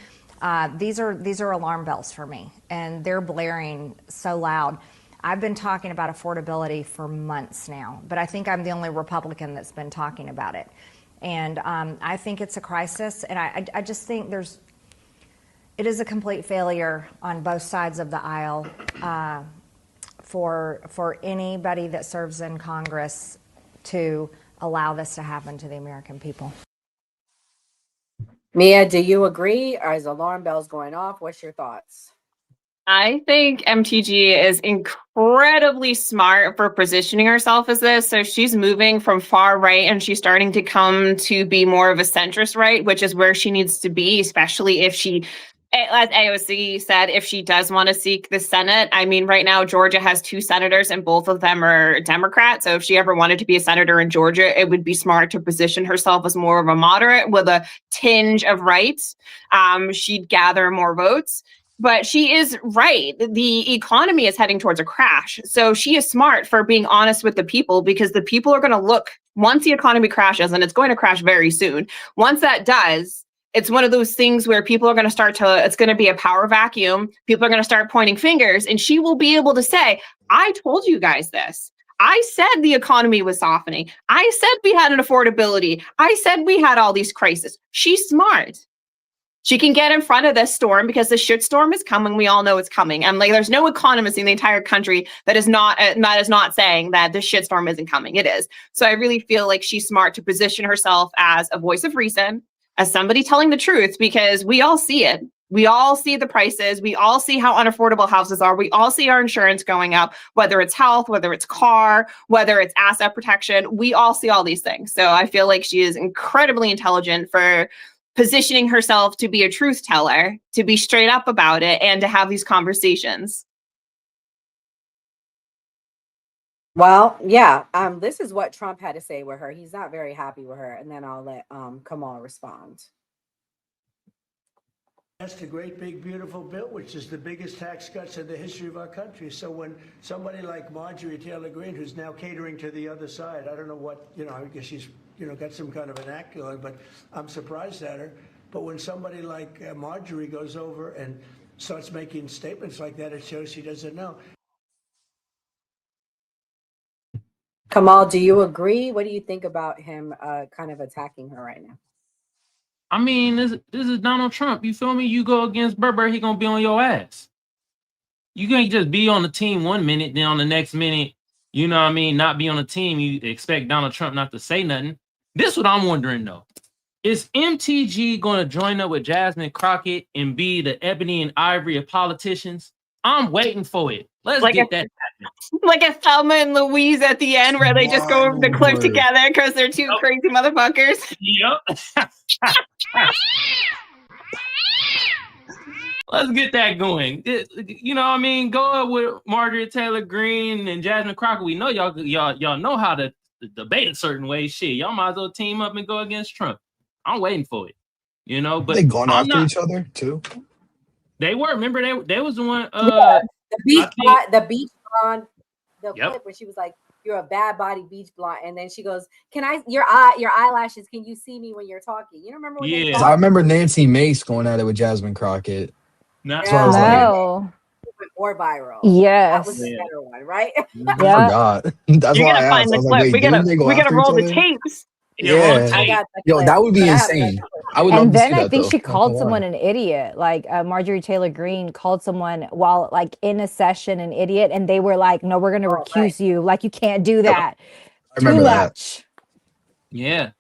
Speaker 12: these are alarm bells for me, and they're blaring so loud. I've been talking about affordability for months now, but I think I'm the only Republican that's been talking about it. And I think it's a crisis, and I just think it is a complete failure on both sides of the aisle for anybody that serves in Congress to allow this to happen to the American people.
Speaker 18: Mia, do you agree? Or is alarm bells going off? What's your thoughts?
Speaker 22: I think MTG is incredibly smart for positioning herself as this. So she's moving from far right and she's starting to come to be more of a centrist right, which is where she needs to be, especially if she, as AOC said, if she does want to seek the Senate. I mean, right now, Georgia has 2 senators and both of them are Democrats. So if she ever wanted to be a senator in Georgia, it would be smart to position herself as more of a moderate with a tinge of right. She'd gather more votes. But she is right. The economy is heading towards a crash. So she is smart for being honest with the people, because the people are going to look once the economy crashes, and it's going to crash very soon. Once that does, it's one of those things where people are going to it's going to be a power vacuum. People are going to start pointing fingers, and she will be able to say, I told you guys this. I said the economy was softening. I said we had an affordability. I said we had all these crises. She's smart. She can get in front of this storm because the shit storm is coming. We all know it's coming. And like, there's no economist in the entire country that is not saying that the shit storm isn't coming. It is. So I really feel like she's smart to position herself as a voice of reason, as somebody telling the truth, because we all see it. We all see the prices. We all see how unaffordable houses are. We all see our insurance going up, whether it's health, whether it's car, whether it's asset protection. We all see all these things. So I feel like she is incredibly intelligent for positioning herself to be a truth teller, to be straight up about it, and to have these conversations.
Speaker 18: Well, yeah, this is what Trump had to say with her. He's not very happy with her. And then I'll let Kamal respond.
Speaker 5: That's the great, big, beautiful bill, which is the biggest tax cuts in the history of our country. So when somebody like Marjorie Taylor Greene, who's now catering to the other side, I don't know what, I guess she's, got some kind of an act going, but I'm surprised at her. But when somebody like Marjorie goes over and starts making statements like that, it shows she doesn't know.
Speaker 18: Kamal, do you agree? What do you think about him kind of attacking her right now?
Speaker 20: I mean, this is Donald Trump. You feel me? You go against Burberry, he gonna be on your ass. You can't just be on the team 1 minute, then on the next minute, you know what I mean, not be on the team. You expect Donald Trump not to say nothing. This is what I'm wondering though. Is MTG gonna join up with Jasmine Crockett and be the ebony and ivory of politicians? I'm waiting for it. Let's get that happening.
Speaker 22: Like a Thelma and Louise at the end where they just go over the cliff together because they're two crazy motherfuckers.
Speaker 20: Yep. Let's get that going. You know what I mean? Go up with Marjorie Taylor Greene and Jasmine Crockett. We know y'all know how to debate a certain way. Shit, y'all might as well team up and go against Trump. I'm waiting for it. You know, but
Speaker 9: they going after each other too.
Speaker 20: They were. Remember, they was the one.
Speaker 18: The beach blonde, the clip where she was like, "You're a bad body beach blonde," and then she goes, "Can I your eyelashes? Can you see me when you're talking?" You remember? When
Speaker 20: yeah,
Speaker 9: I remember Nancy Mace going at it with Jasmine Crockett.
Speaker 20: That's
Speaker 9: what I was
Speaker 19: No.
Speaker 18: More viral.
Speaker 19: Yes.
Speaker 18: That was the better one, right?
Speaker 9: I forgot. That's
Speaker 22: You're
Speaker 9: why
Speaker 22: gonna
Speaker 9: I
Speaker 22: find
Speaker 9: asked.
Speaker 22: the
Speaker 9: I was
Speaker 22: clip.
Speaker 9: like, wait,
Speaker 22: we
Speaker 9: didn't they go
Speaker 22: gotta
Speaker 9: after
Speaker 22: roll
Speaker 9: each
Speaker 22: the
Speaker 9: other?
Speaker 22: tapes.
Speaker 9: Yeah. Yo, that would be insane. I would love
Speaker 19: And
Speaker 9: to see
Speaker 19: then I
Speaker 9: that
Speaker 19: think
Speaker 9: though.
Speaker 19: she
Speaker 9: Not
Speaker 19: called
Speaker 9: gonna
Speaker 19: someone
Speaker 9: lie.
Speaker 19: an idiot. Like Marjorie Taylor Greene called someone while like in a session an idiot, and they were like, "No, we're going to recuse you. Like you can't do that."
Speaker 9: I remember
Speaker 19: Too
Speaker 9: that.
Speaker 19: much.
Speaker 20: Yeah.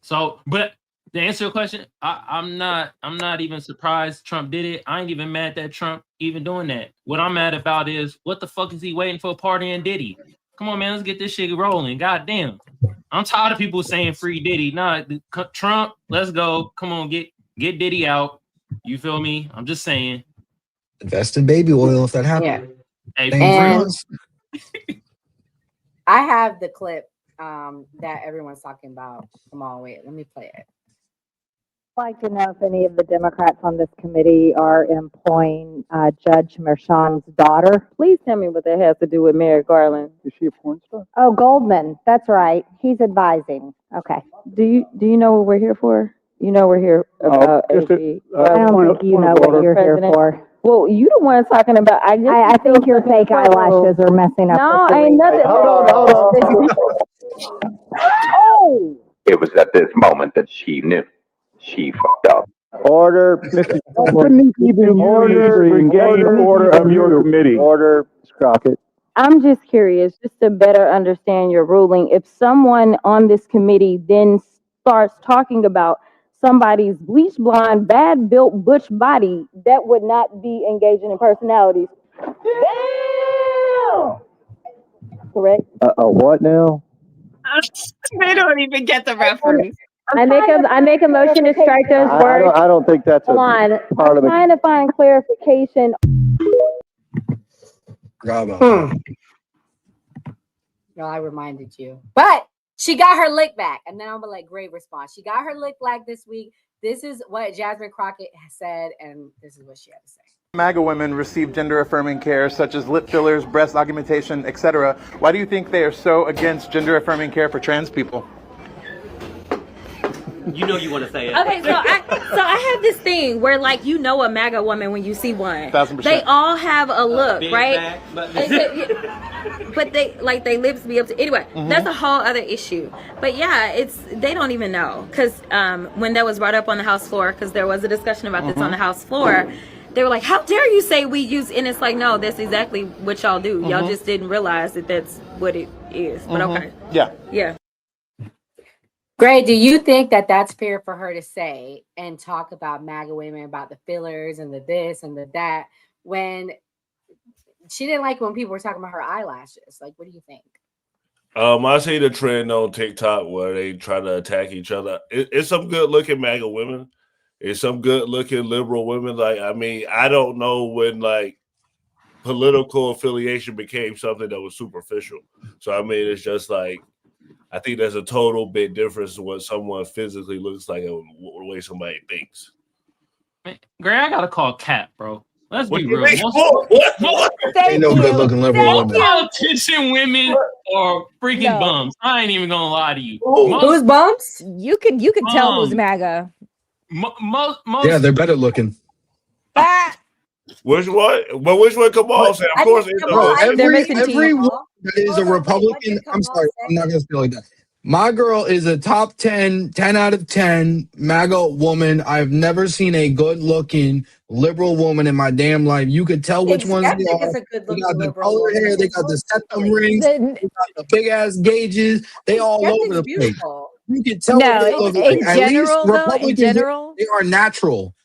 Speaker 20: So, but to answer your question, I'm not even surprised Trump did it. I ain't even mad that Trump even doing that. What I'm mad about is what the fuck is he waiting for partying Diddy? Come on, man, let's get this shit rolling. Goddamn. I'm tired of people saying free Diddy. Nah, Trump, let's go. Come on, get Diddy out. You feel me? I'm just saying.
Speaker 9: Invest in baby oil if that happens.
Speaker 20: Hey,
Speaker 9: And
Speaker 18: I have the clip that everyone's talking about. Come on, wait, let me play it.
Speaker 13: I'd like to know if any of the Democrats on this committee are employing Judge Merchan's daughter. Please tell me what that has to do with Merrick Garland. Is she a porn star? Oh, Goldman. That's right. He's advising. Okay. Do you know what we're here for? You know we're here about AG. I don't think you know what you're here for. Well, you the one talking about. I think your fake eyelashes are messing up. No, ain't nothing. Hold on. Oh.
Speaker 14: It was at this moment that she knew she fucked up.
Speaker 15: Order, Mr. Order of your committee. Order, Ms. Crockett.
Speaker 13: I'm just curious, just to better understand your ruling. If someone on this committee then starts talking about somebody's bleach blonde, bad built butch body, that would not be engaging in personalities. Damn! Correct?
Speaker 15: What now?
Speaker 22: They don't even get the reference.
Speaker 13: I make a motion to strike those words.
Speaker 15: I don't think that's a
Speaker 13: Hold on. I'm
Speaker 15: parliament.
Speaker 13: trying to find clarification.
Speaker 18: No, I reminded you. But she got her lick back. And then I'm gonna let great response. She got her lick back this week. This is what Jasmine Crockett said, and this is what she had to say.
Speaker 24: MAGA women receive gender-affirming care such as lip fillers, breast augmentation, etc. Why do you think they are so against gender-affirming care for trans people?
Speaker 25: You know you want to say it.
Speaker 26: Okay, so I have this thing where like you know a MAGA woman when you see one.
Speaker 24: 1000%.
Speaker 26: They all have a look,
Speaker 25: big
Speaker 26: right?
Speaker 25: back,
Speaker 26: but they like they lips be up to anyway. That's a whole other issue. But yeah, they don't even know because when that was brought up on the House floor, because there was a discussion about this on the House floor. They were like, "How dare you say we use?" And it's like, no, that's exactly what y'all do. Y'all just didn't realize that that's what it is. But okay, yeah.
Speaker 18: Gray, do you think that that's fair for her to say and talk about MAGA women, about the fillers and the this and the that, when she didn't like when people were talking about her eyelashes? Like, what do you think?
Speaker 4: I see the trend on TikTok where they try to attack each other. It's some good-looking MAGA women. It's some good-looking liberal women. Like, I mean, I don't know when, like, political affiliation became something that was superficial. So, I mean, it's just like, I think there's a total bit difference in what someone physically looks like and the way somebody thinks.
Speaker 20: Gray, I gotta call Cap, bro. Let's be real.
Speaker 9: Ain't no good looking liberal women.
Speaker 20: Politician women are freaking bums. I ain't even gonna lie to you.
Speaker 18: Who's bums?
Speaker 19: You can tell who's MAGA.
Speaker 20: Most
Speaker 9: Yeah, they're better looking.
Speaker 4: Which one? But which one? Come on, Sam. Of course,
Speaker 9: Every one that is a Republican. I'm sorry, I'm not gonna feel like that. My girl is a top 10 out of 10 MAGA woman. I've never seen a good-looking liberal woman in my damn life. You could tell which ones they
Speaker 18: Skeptic
Speaker 9: are.
Speaker 18: is a good
Speaker 9: They
Speaker 18: looking
Speaker 9: got the
Speaker 18: liberal
Speaker 9: colored
Speaker 18: woman.
Speaker 9: hair. They got the septum rings. They got the big-ass gauges. They all over
Speaker 18: Skeptic's
Speaker 9: the place.
Speaker 18: beautiful.
Speaker 9: You can tell what
Speaker 19: No,
Speaker 9: they look like.
Speaker 19: in
Speaker 9: At least
Speaker 19: general, though, in
Speaker 9: Republicans,
Speaker 19: general,
Speaker 9: they are natural.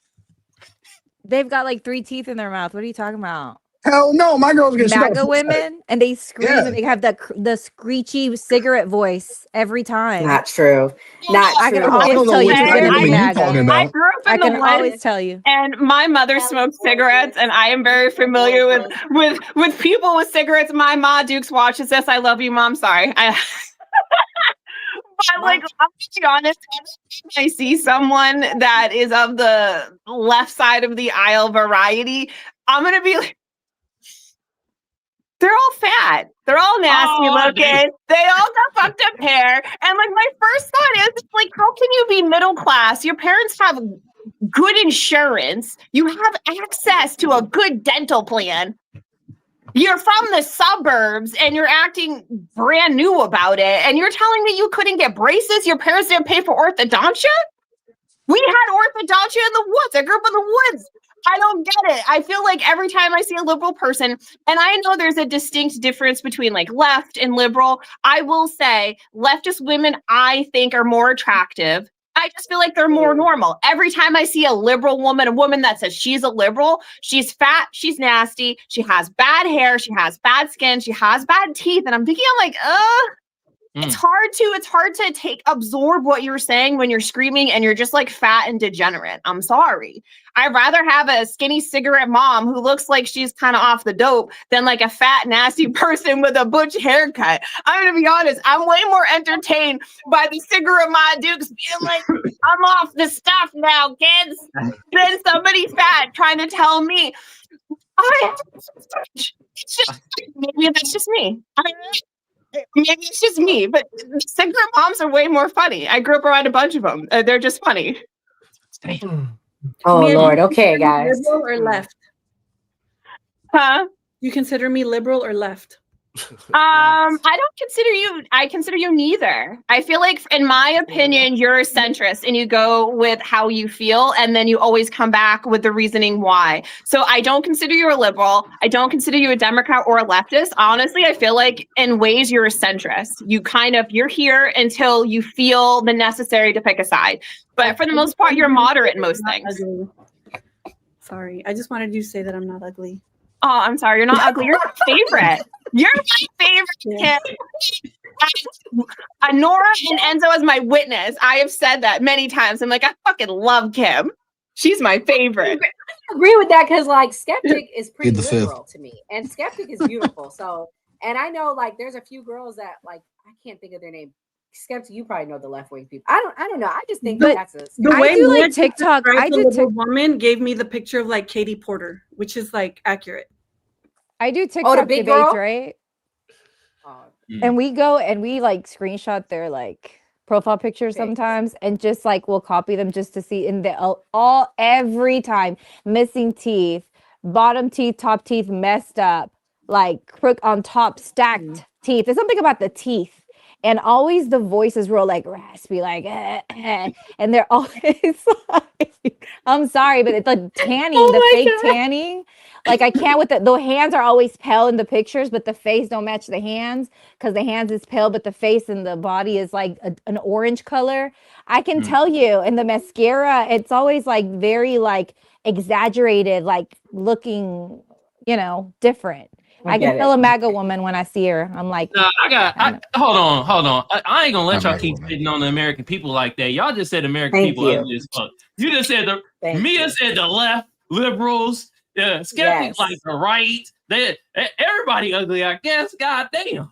Speaker 19: they've got like 3 teeth in their mouth. What are you talking about?
Speaker 9: Hell no, my girl's gonna
Speaker 19: MAGA women, and they scream
Speaker 9: Yeah.
Speaker 19: and they have the screechy cigarette voice every time.
Speaker 18: Not true. Not
Speaker 19: I
Speaker 18: true.
Speaker 19: can always
Speaker 9: don't know
Speaker 19: tell you
Speaker 9: which
Speaker 19: she's
Speaker 9: MAGA
Speaker 19: gonna be
Speaker 9: women you
Speaker 19: MAGA.
Speaker 9: talking
Speaker 22: I
Speaker 9: about.
Speaker 22: grew up
Speaker 19: I
Speaker 22: in the
Speaker 19: can always
Speaker 22: woods,
Speaker 19: tell you.
Speaker 22: and my mother smoked cigarettes, and I am very familiar with people with cigarettes. My Ma Dukes watches this. I love you, Mom. Sorry. But like, I'm being honest, I see someone that is of the left side of the aisle variety, I'm gonna be like, they're all fat. They're all nasty looking. They all got fucked up hair. And like my first thought is like, how can you be middle class? Your parents have good insurance. You have access to a good dental plan. You're from the suburbs and you're acting brand new about it. And you're telling me you couldn't get braces? Your parents didn't pay for orthodontia? We had orthodontia in the woods. I grew up in the woods. I don't get it. I feel like every time I see a liberal person, and I know there's a distinct difference between like left and liberal. I will say leftist women, I think, are more attractive. I just feel like they're more normal. Every time I see a liberal woman, a woman that says she's a liberal, she's fat, she's nasty, she has bad hair, she has bad skin, she has bad teeth. And I'm thinking, I'm like, it's hard to absorb what you're saying when you're screaming and you're just like fat and degenerate. I'm sorry. I'd rather have a skinny cigarette mom who looks like she's kind of off the dope than like a fat, nasty person with a butch haircut. I'm going to be honest. I'm way more entertained by the cigarette Ma Dukes being like, I'm off the stuff now, kids, than somebody fat trying to tell me. Maybe that's just me. Maybe it's just me, but cigarette moms are way more funny. I grew up around a bunch of them. They're just funny.
Speaker 18: Oh,
Speaker 3: Mia,
Speaker 18: Lord.
Speaker 3: do you
Speaker 18: Okay,
Speaker 3: consider me
Speaker 18: guys.
Speaker 3: Liberal or left?
Speaker 22: Huh?
Speaker 3: You consider me liberal or left?
Speaker 22: I don't consider you, I consider you neither. I feel like, in my opinion, you're a centrist and you go with how you feel and then you always come back with the reasoning why. So I don't consider you a liberal. I don't consider you a Democrat or a leftist. Honestly, I feel like in ways you're a centrist. You're here until you feel the necessary to pick a side. But for the most part, you're moderate in most things.
Speaker 3: Sorry, I just wanted you to say that I'm not ugly.
Speaker 22: Oh, I'm sorry. You're not ugly. You're my favorite. You're my favorite kid. Nora and Enzo as my witness. I have said that many times. I'm like, I fucking love Kim. She's my favorite.
Speaker 18: I agree with that because like Skeptic is pretty
Speaker 9: the fifth.
Speaker 18: liberal to me. And Skeptic is beautiful. So, and I know like there's a few girls that like, I can't think of their name. Skeptic, you probably know the left wing people. I don't know. I just think that's a
Speaker 3: The way
Speaker 19: I do
Speaker 3: Mia
Speaker 19: like TikTok. I
Speaker 3: described
Speaker 19: do
Speaker 3: the woman gave me the picture of like Katie Porter, which is like accurate.
Speaker 19: I do TikTok
Speaker 18: the big
Speaker 19: debates,
Speaker 18: girl?
Speaker 19: right? And we go and we like screenshot their like profile pictures sometimes and just like we'll copy them just to see in the every time missing teeth, bottom teeth, top teeth messed up, like crook on top stacked teeth. There's something about the teeth. And always the voices real like raspy, like, and they're always like, I'm sorry, but it's like tanning, the fake tanning. Like I can't with the hands are always pale in the pictures, but the face don't match the hands because the hands is pale, but the face and the body is like an orange color. I can tell you, and the mascara, it's always like very like exaggerated, like looking, different. I can tell a MAGA woman when I see her. I'm like,
Speaker 20: hold on. I ain't gonna let y'all keep spitting on the American people like that. Y'all just said American people ugly as fuck. You just said Mia said the left, liberals, skeptics like the right. Everybody ugly, I guess. God damn.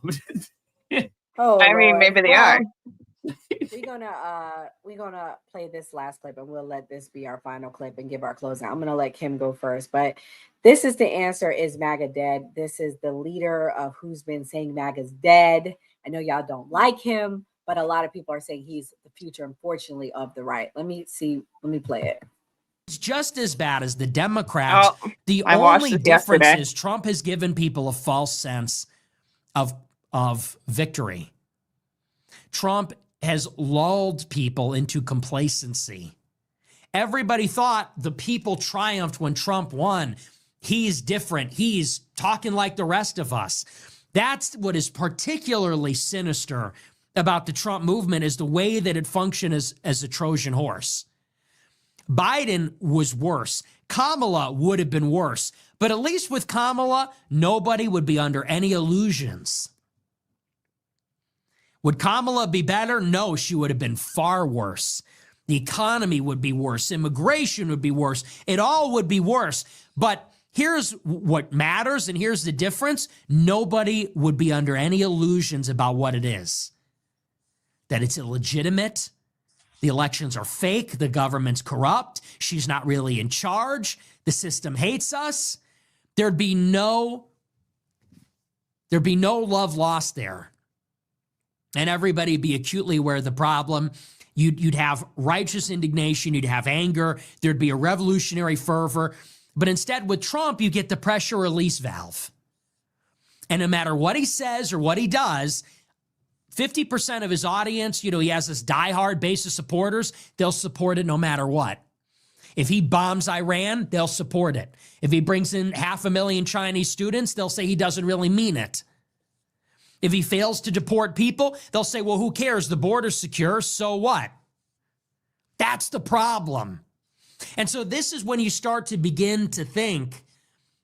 Speaker 22: I mean, maybe they are.
Speaker 18: We're gonna play this last clip and we'll let this be our final clip and give our closing. I'm gonna let Kim go first, but this is the answer: is MAGA dead? This is the leader of who's been saying MAGA's dead. I know y'all don't like him, but a lot of people are saying he's the future, unfortunately, of the right. Let me play it.
Speaker 8: It's just as bad as the Democrats. The
Speaker 22: I watched
Speaker 8: only
Speaker 22: this
Speaker 8: difference
Speaker 22: yesterday.
Speaker 8: is Trump has given people a false sense of victory. Trump has lulled people into complacency. Everybody thought the people triumphed when Trump won. He's different. He's talking like the rest of us. That's what is particularly sinister about the Trump movement, is the way that it functioned as a Trojan horse. Biden was worse. Kamala would have been worse. But at least with Kamala, nobody would be under any illusions. Would Kamala be better? No, she would have been far worse. The economy would be worse. Immigration would be worse. It all would be worse. But here's what matters, and here's the difference. Nobody would be under any illusions about what it is. That it's illegitimate. The elections are fake. The government's corrupt. She's not really in charge. The system hates us. There'd be no love lost there. And everybody would be acutely aware of the problem. You'd have righteous indignation. You'd have anger. There'd be a revolutionary fervor. But instead, with Trump, you get the pressure release valve. And no matter what he says or what he does, 50% of his audience, he has this diehard base of supporters. They'll support it no matter what. If he bombs Iran, they'll support it. If he brings in 500,000 Chinese students, they'll say he doesn't really mean it. If he fails to deport people, they'll say, well, who cares? The border's secure, so what? That's the problem. And so this is when you start to begin to think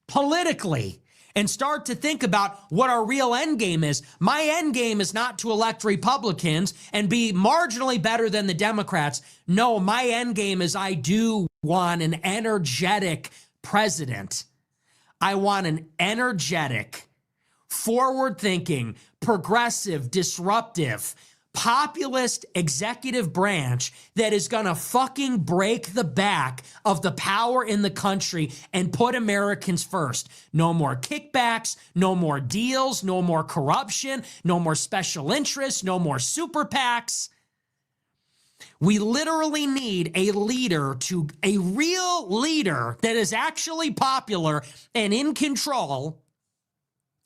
Speaker 8: politically and start to think about what our real end game is. My end game is not to elect Republicans and be marginally better than the Democrats. No, my end game is I do want an energetic president. I want an energetic, forward-thinking, progressive, disruptive, populist executive branch that is going to fucking break the back of the power in the country and put Americans first. No more kickbacks, no more deals, no more corruption, no more special interests, no more super PACs. We literally need a real leader that is actually popular and in control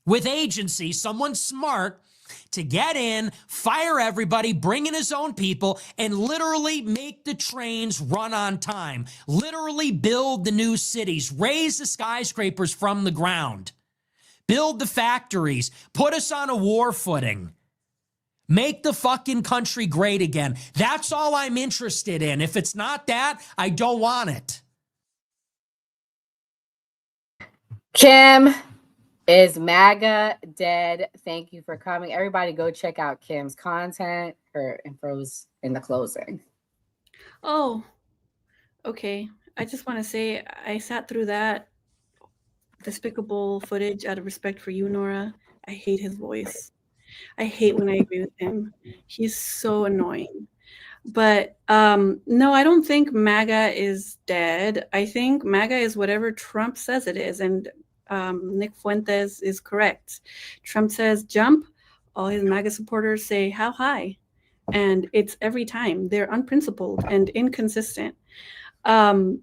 Speaker 8: with agency, someone smart, to get in, fire everybody, bring in his own people, and literally make the trains run on time. Literally build the new cities, raise the skyscrapers from the ground, build the factories, put us on a war footing, make the fucking country great again. That's all I'm interested in. If it's not that, I don't want it.
Speaker 18: Kim, is MAGA dead? Thank you for coming. Everybody go check out Kim's content. Her info's in the closing.
Speaker 2: Oh, okay. I just want to say I sat through that despicable footage out of respect for you, Nora. I hate his voice. I hate when I agree with him. He's so annoying. But no, I don't think MAGA is dead. I think MAGA is whatever Trump says it is. And Nick Fuentes is correct. Trump says jump. All his MAGA supporters say how high. And it's every time. They're unprincipled and inconsistent. Wait,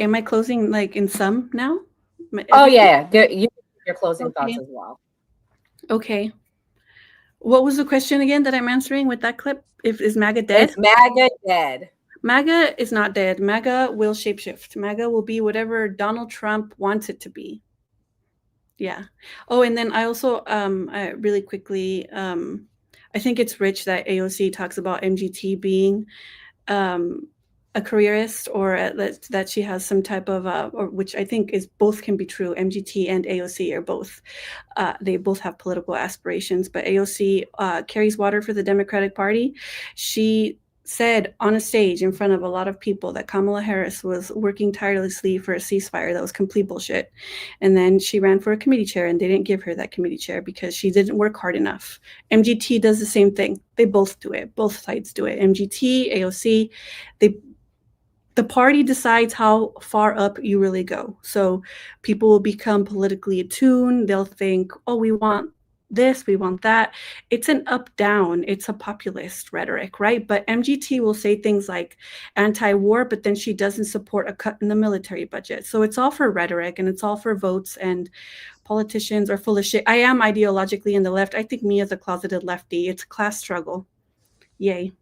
Speaker 2: am I closing like in sum now?
Speaker 18: Oh, yeah. Your closing thoughts as well.
Speaker 2: Okay. What was the question again that I'm answering with that clip? Is MAGA dead?
Speaker 18: Is MAGA dead?
Speaker 2: MAGA is not dead. MAGA will shapeshift. MAGA will be whatever Donald Trump wants it to be. Yeah. Oh, and then I also, really quickly, I think it's rich that AOC talks about MGT being a careerist, or that she has some type of, or which I think is both can be true. MGT and AOC are both, they both have political aspirations, but AOC carries water for the Democratic Party. She said on a stage in front of a lot of people that Kamala Harris was working tirelessly for a ceasefire. That was complete bullshit. And then she ran for a committee chair and they didn't give her that committee chair because she didn't work hard enough. MGT does the same thing. They both do it. Both sides do it. MGT, AOC, the party decides how far up you really go. So people will become politically attuned. They'll think, oh, we want this, we want that. It's an up-down. It's a populist rhetoric, right? But MGT will say things like anti-war, but then she doesn't support a cut in the military budget. So it's all for rhetoric and it's all for votes and
Speaker 3: politicians are full of shit. I am ideologically in the left. I think me as a closeted lefty, it's a class struggle. Yay.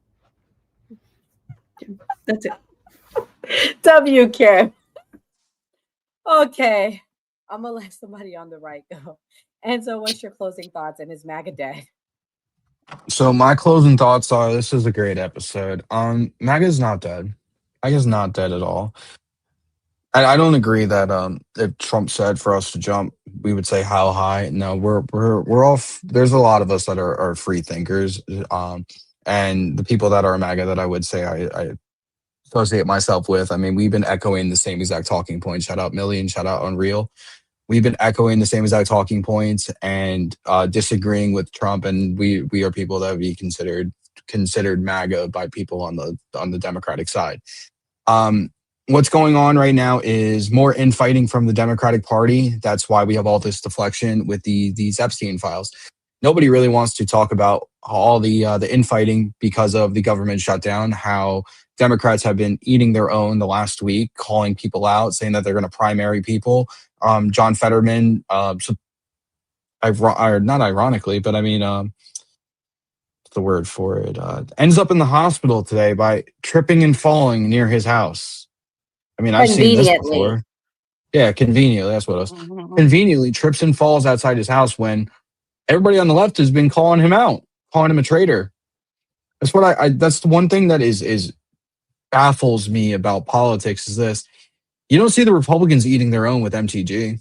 Speaker 3: That's it.
Speaker 18: W, Karen. Okay. I'm going to let somebody on the right go. And so what's your closing thoughts? And is MAGA dead?
Speaker 9: So my closing thoughts are: this is a great episode. MAGA's not dead. MAGA's not dead at all. I don't agree that if Trump said for us to jump, we would say how high. No, we're all. There's a lot of us that are free thinkers, and the people that are MAGA that I would say I associate myself with. I mean, we've been echoing the same exact talking points. Shout out Million. Shout out Unreal. We've been echoing the same exact talking points and disagreeing with Trump, and we are people that would be considered MAGA by people on the Democratic side. What's going on right now is more infighting from the Democratic Party. That's why we have all this deflection with these Epstein files. Nobody really wants to talk about all the infighting because of the government shutdown, how Democrats have been eating their own the last week, calling people out, saying that they're going to primary people. John Fetterman, not ironically, but I mean, what's the word for it? Ends up in the hospital today by tripping and falling near his house. I mean, I've seen this before. Yeah, conveniently. That's what it was. Conveniently trips and falls outside his house when everybody on the left has been calling him out, calling him a traitor. That's what that's the one thing that is baffles me about politics is this. You don't see the Republicans eating their own with MTG,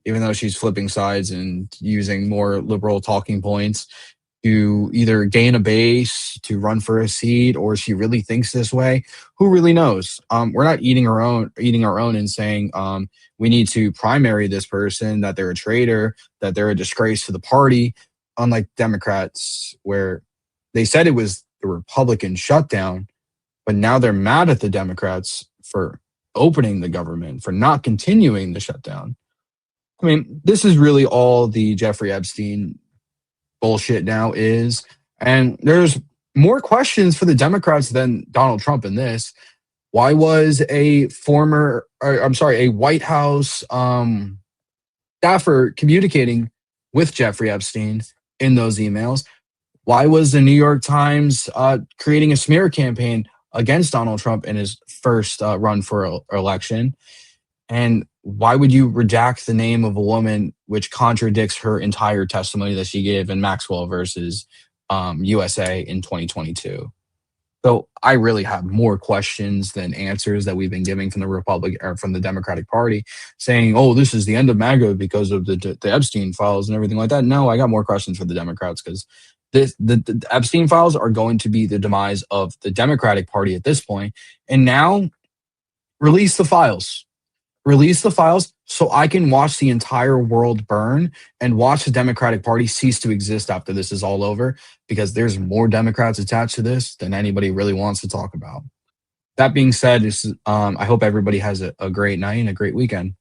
Speaker 9: even though she's flipping sides and using more liberal talking points to either gain a base, to run for a seat, or she really thinks this way. Who really knows? We're not eating our own and saying we need to primary this person, that they're a traitor, that they're a disgrace to the party, unlike Democrats, where they said it was the Republican shutdown, but now they're mad at the Democrats for opening the government, for not continuing the shutdown. I mean, this is really all the Jeffrey Epstein bullshit now is. And there's more questions for the Democrats than Donald Trump in this. Why was a White House staffer communicating with Jeffrey Epstein in those emails? Why was the New York Times creating a smear campaign against Donald Trump in his first run for election? And why would you redact the name of a woman which contradicts her entire testimony that she gave in Maxwell versus USA in 2022? So I really have more questions than answers that we've been giving from the Democratic Party, saying, "Oh, this is the end of MAGA because of the Epstein files and everything like that." No, I got more questions for the Democrats because the Epstein files are going to be the demise of the Democratic Party at this point. And now, release the files. Release the files so I can watch the entire world burn and watch the Democratic Party cease to exist after this is all over, because there's more Democrats attached to this than anybody really wants to talk about. That being said, I hope everybody has a great night and a great weekend.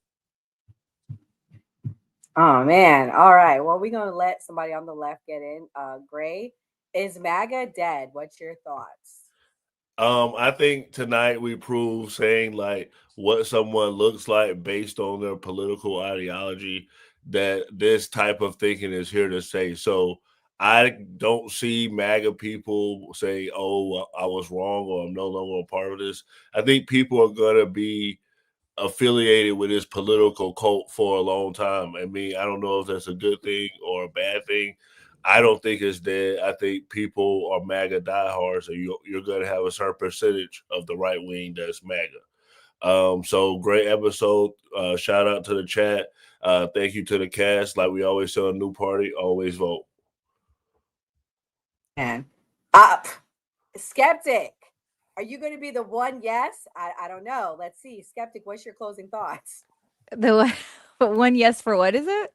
Speaker 18: Oh, man. All right. Well, we're going to let somebody on the left get in. Gray, is MAGA dead? What's your thoughts?
Speaker 4: I think tonight we proved saying like what someone looks like based on their political ideology, that this type of thinking is here to stay. So I don't see MAGA people say, "Oh, I was wrong," or "I'm no longer a part of this." I think people are going to be affiliated with this political cult for a long time. I mean, I don't know if that's a good thing or a bad thing. I don't think it's dead. I think people are MAGA diehards, and you're going to have a certain percentage of the right wing that's MAGA. So great episode. Shout out to the chat. Thank you to the cast. Like we always say on New Party, always vote.
Speaker 18: And up. Skeptic, are you going to be the one? Yes. I don't know. Let's see. Skeptic, what's your closing thoughts?
Speaker 19: The one yes for what is it?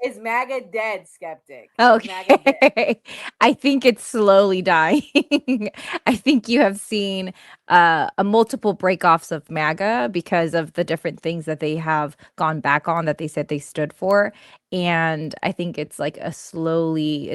Speaker 18: Is MAGA dead, Skeptic?
Speaker 19: Okay. I think it's slowly dying. I think you have seen a multiple breakoffs of MAGA because of the different things that they have gone back on that they said they stood for. And I think it's like it's slowly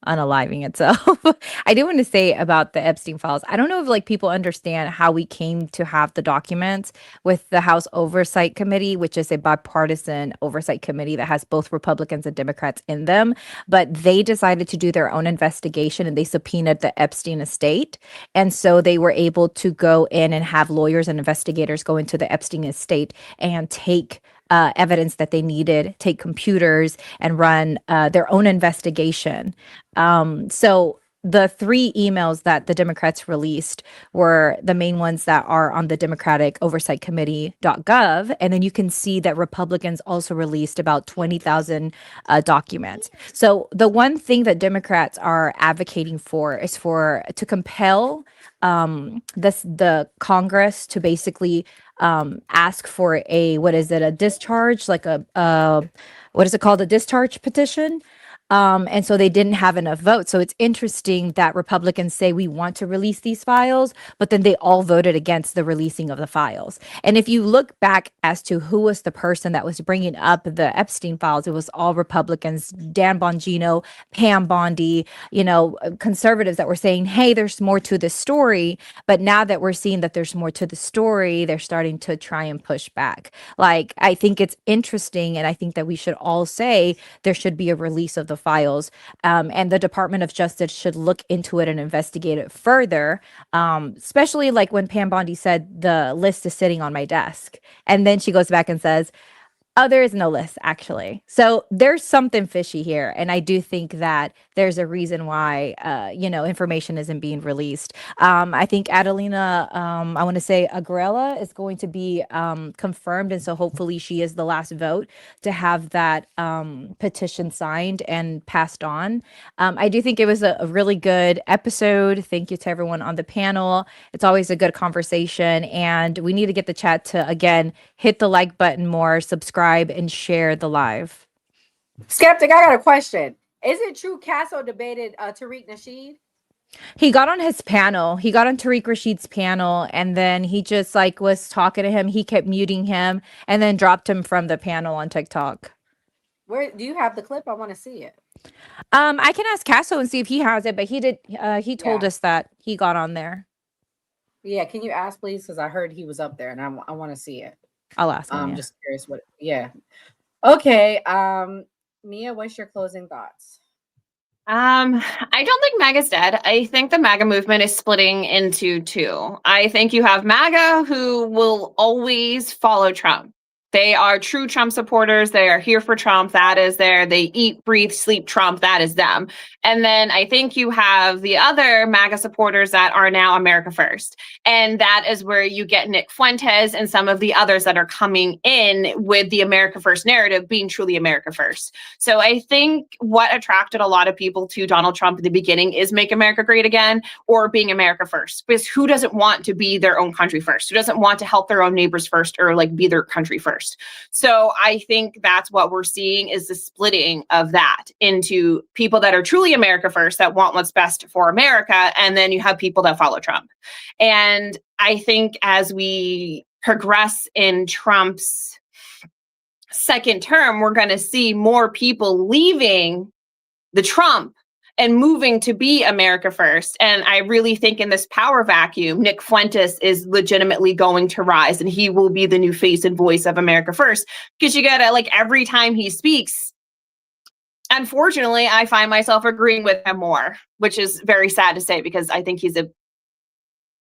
Speaker 19: unaliving itself. I do want to say about the Epstein files. I don't know if like people understand how we came to have the documents with the House Oversight Committee, which is a bipartisan oversight committee that has both Republicans and Democrats in them. But they decided to do their own investigation and they subpoenaed the Epstein estate. And so they were able to go in and have lawyers and investigators go into the Epstein estate and take evidence that they needed, take computers and run their own investigation. So the 3 emails that the Democrats released were the main ones that are on the Democratic Oversight Committee.gov. And then you can see that Republicans also released about 20,000 documents. So the one thing that Democrats are advocating for is to compel the Congress to basically ask for a discharge, like what is it called? A discharge petition. And so they didn't have enough votes. So it's interesting that Republicans say we want to release these files, but then they all voted against the releasing of the files. And if you look back as to who was the person that was bringing up the Epstein files, it was all Republicans, Dan Bongino, Pam Bondi, conservatives that were saying, hey, there's more to the story. But now that we're seeing that there's more to the story, they're starting to try and push back. Like, I think it's interesting. And I think that we should all say there should be a release of the files, and the Department of Justice should look into it and investigate it further, especially like when Pam Bondi said the list is sitting on my desk, and then she goes back and says, oh, there is no list, actually. So there's something fishy here. And I do think that there's a reason why, information isn't being released. I think Adelina, I want to say Agrella is going to be confirmed. And so hopefully she is the last vote to have that petition signed and passed on. I do think it was a really good episode. Thank you to everyone on the panel. It's always a good conversation. And we need to get the chat to, again, hit the like button more, subscribe, and share the live.
Speaker 18: Skeptic, I got a question. Is it true Casso debated Tariq Nasheed?
Speaker 19: He got on his panel. He got on Tariq Rashid's panel, and then he just was talking to him. He kept muting him and then dropped him from the panel on TikTok.
Speaker 18: Where do you have the clip? I want to see it.
Speaker 19: I can ask Casso and see if he has it, but he did. He told us that he got on there.
Speaker 18: Yeah, can you ask, please? Because I heard he was up there, and I want to see it.
Speaker 19: I'll ask him.
Speaker 18: I'm just curious what. Yeah. Okay. Mia, what's your closing thoughts?
Speaker 22: I don't think MAGA's dead. I think the MAGA movement is splitting into 2. I think you have MAGA who will always follow Trump. They are true Trump supporters. They are here for Trump. That is there. They eat, breathe, sleep Trump. That is them. And then I think you have the other MAGA supporters that are now America First. And that is where you get Nick Fuentes and some of the others that are coming in with the America First narrative being truly America First. So I think what attracted a lot of people to Donald Trump in the beginning is Make America Great Again or being America First. Because who doesn't want to be their own country first? Who doesn't want to help their own neighbors first or be their country first? So I think that's what we're seeing is the splitting of that into people that are truly America First, that want what's best for America. And then you have people that follow Trump. And I think as we progress in Trump's second term, we're going to see more people leaving the Trump and moving to be America First. And I really think in this power vacuum, Nick Fuentes is legitimately going to rise and he will be the new face and voice of America First. Because you gotta, every time he speaks, unfortunately, I find myself agreeing with him more, which is very sad to say because I think he's a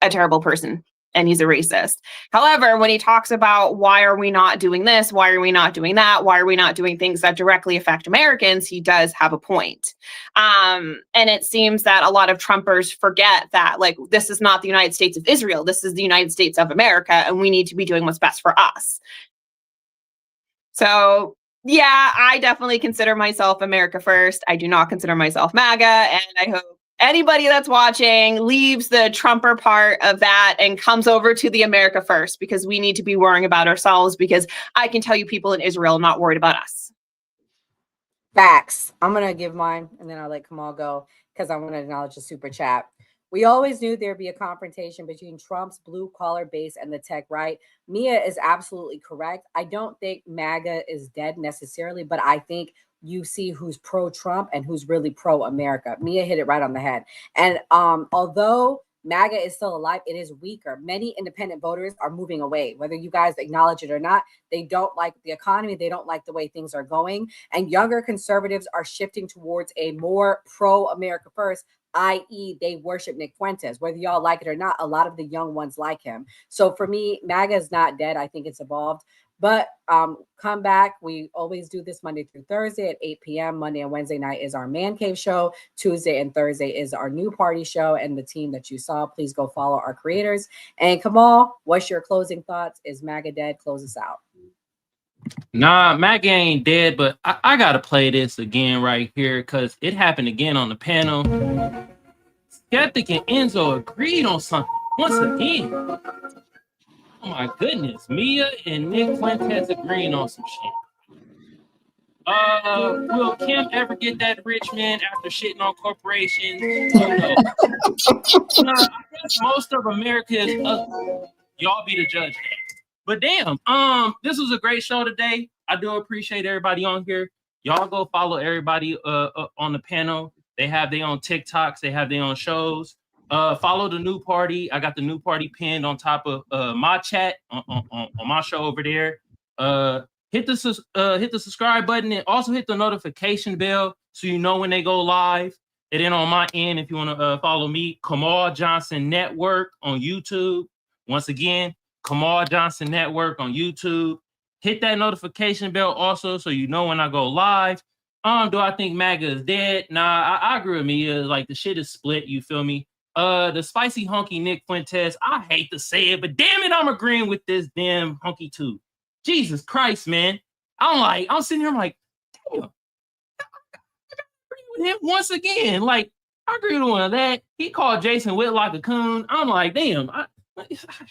Speaker 22: terrible person and he's a racist. However, when he talks about why are we not doing this? Why are we not doing that? Why are we not doing things that directly affect Americans? He does have a point. And it seems that a lot of Trumpers forget that this is not the United States of Israel. This is the United States of America, and we need to be doing what's best for us. So yeah, I definitely consider myself America First. I do not consider myself MAGA, and I hope anybody that's watching leaves the Trumper part of that and comes over to the America First, because we need to be worrying about ourselves, because I can tell you people in Israel are not worried about us.
Speaker 18: Facts. I'm going to give mine and then I'll let Kamal go because I want to acknowledge the super chat. We always knew there'd be a confrontation between Trump's blue collar base and the tech right. Mia is absolutely correct. I don't think MAGA is dead necessarily, but I think you see who's pro Trump and who's really pro America. Mia hit it right on the head. And although MAGA is still alive, it is weaker. Many independent voters are moving away, whether you guys acknowledge it or not. They don't like the economy. They don't like the way things are going. And younger conservatives are shifting towards a more pro-America first, i.e. they worship Nick Fuentes. Whether y'all like it or not, a lot of the young ones like him. So for me, MAGA is not dead. I think it's evolved. But come back. We always do this Monday through Thursday at 8 p.m. Monday and Wednesday night is our Man Cave show. Tuesday and Thursday is our new party show. And the team that you saw, please go follow our creators. And Kamal, what's your closing thoughts? Is MAGA dead? Close us out.
Speaker 20: Nah, MAGA ain't dead, but I got to play this again right here because it happened again on the panel. Skeptic and Enzo agreed on something once again. Oh my goodness, Mia and Nick Fuentes agreeing on some shit. Will Kim ever get that rich man after shitting on corporations? I guess most of America is ugly. Y'all be the judge next. But damn, this was a great show today. I do appreciate everybody on here. Y'all go follow everybody on the panel. They have their own TikToks. They have their own shows. Follow the new party. I got the new party pinned on top of my chat on my show over there. Hit the subscribe button and also hit the notification bell so you know when they go live. And then on my end, if you want to follow me, Kamal Johnson Network on YouTube. Once again, Kamal Johnson Network on YouTube. Hit that notification bell also so you know when I go live. Do I think MAGA is dead? Nah, I agree with me. Like the shit is split. You feel me? The spicy hunky Nick Fuentes, I hate to say it, but damn it, I'm agreeing with this damn hunky too. Jesus Christ, man. I'm sitting here, I'm like, damn, I agree with him once again. Like, I agree with one of that. He called Jason Whitlock a coon. I'm like, damn, I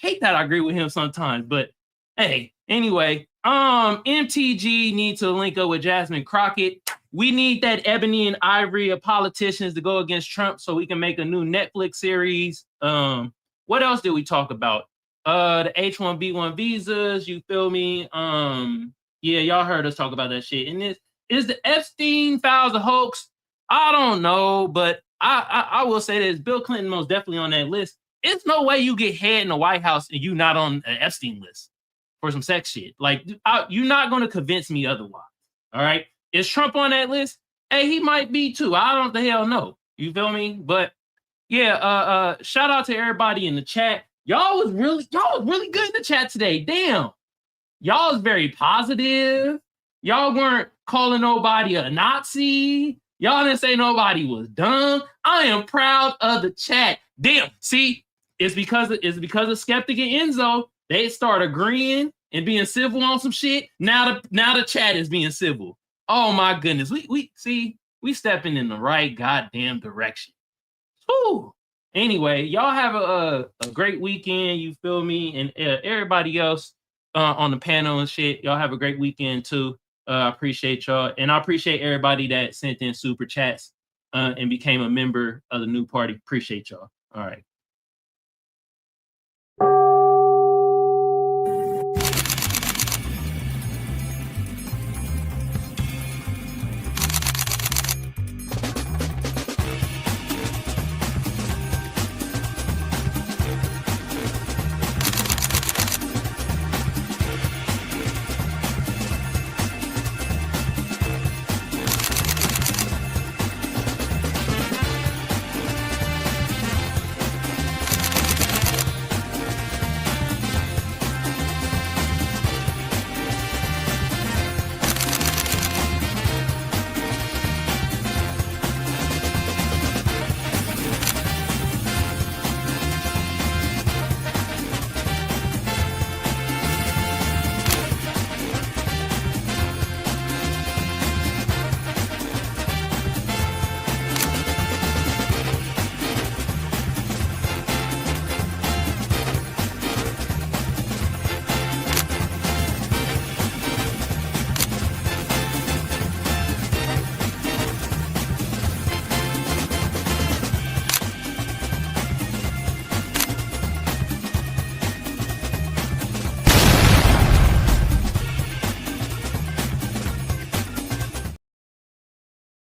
Speaker 20: hate that I agree with him sometimes, but hey, anyway, MTG needs to link up with Jasmine Crockett. We need that ebony and ivory of politicians to go against Trump so we can make a new Netflix series. What else did we talk about? The H-1B1 visas, you feel me? Yeah, y'all heard us talk about that shit. And is the Epstein files a hoax? I don't know, but I will say this. Bill Clinton most definitely on that list. It's no way you get head in the White House and you not on an Epstein list for some sex shit. Like, you're not going to convince me otherwise. All right? Is Trump on that list? Hey, he might be too. I don't the hell know. You feel me? But yeah, shout out to everybody in the chat. Y'all was really good in the chat today. Damn. Y'all was very positive. Y'all weren't calling nobody a Nazi. Y'all didn't say nobody was dumb. I am proud of the chat. Damn. See, it's because of Skeptic and Enzo. They start agreeing and being civil on some shit. Now the chat is being civil. Oh my goodness. We stepping in the right goddamn direction. Whew. Anyway, y'all have a great weekend. You feel me? And everybody else on the panel and shit, y'all have a great weekend too. I appreciate y'all. And I appreciate everybody that sent in super chats and became a member of the new party. Appreciate y'all. All right.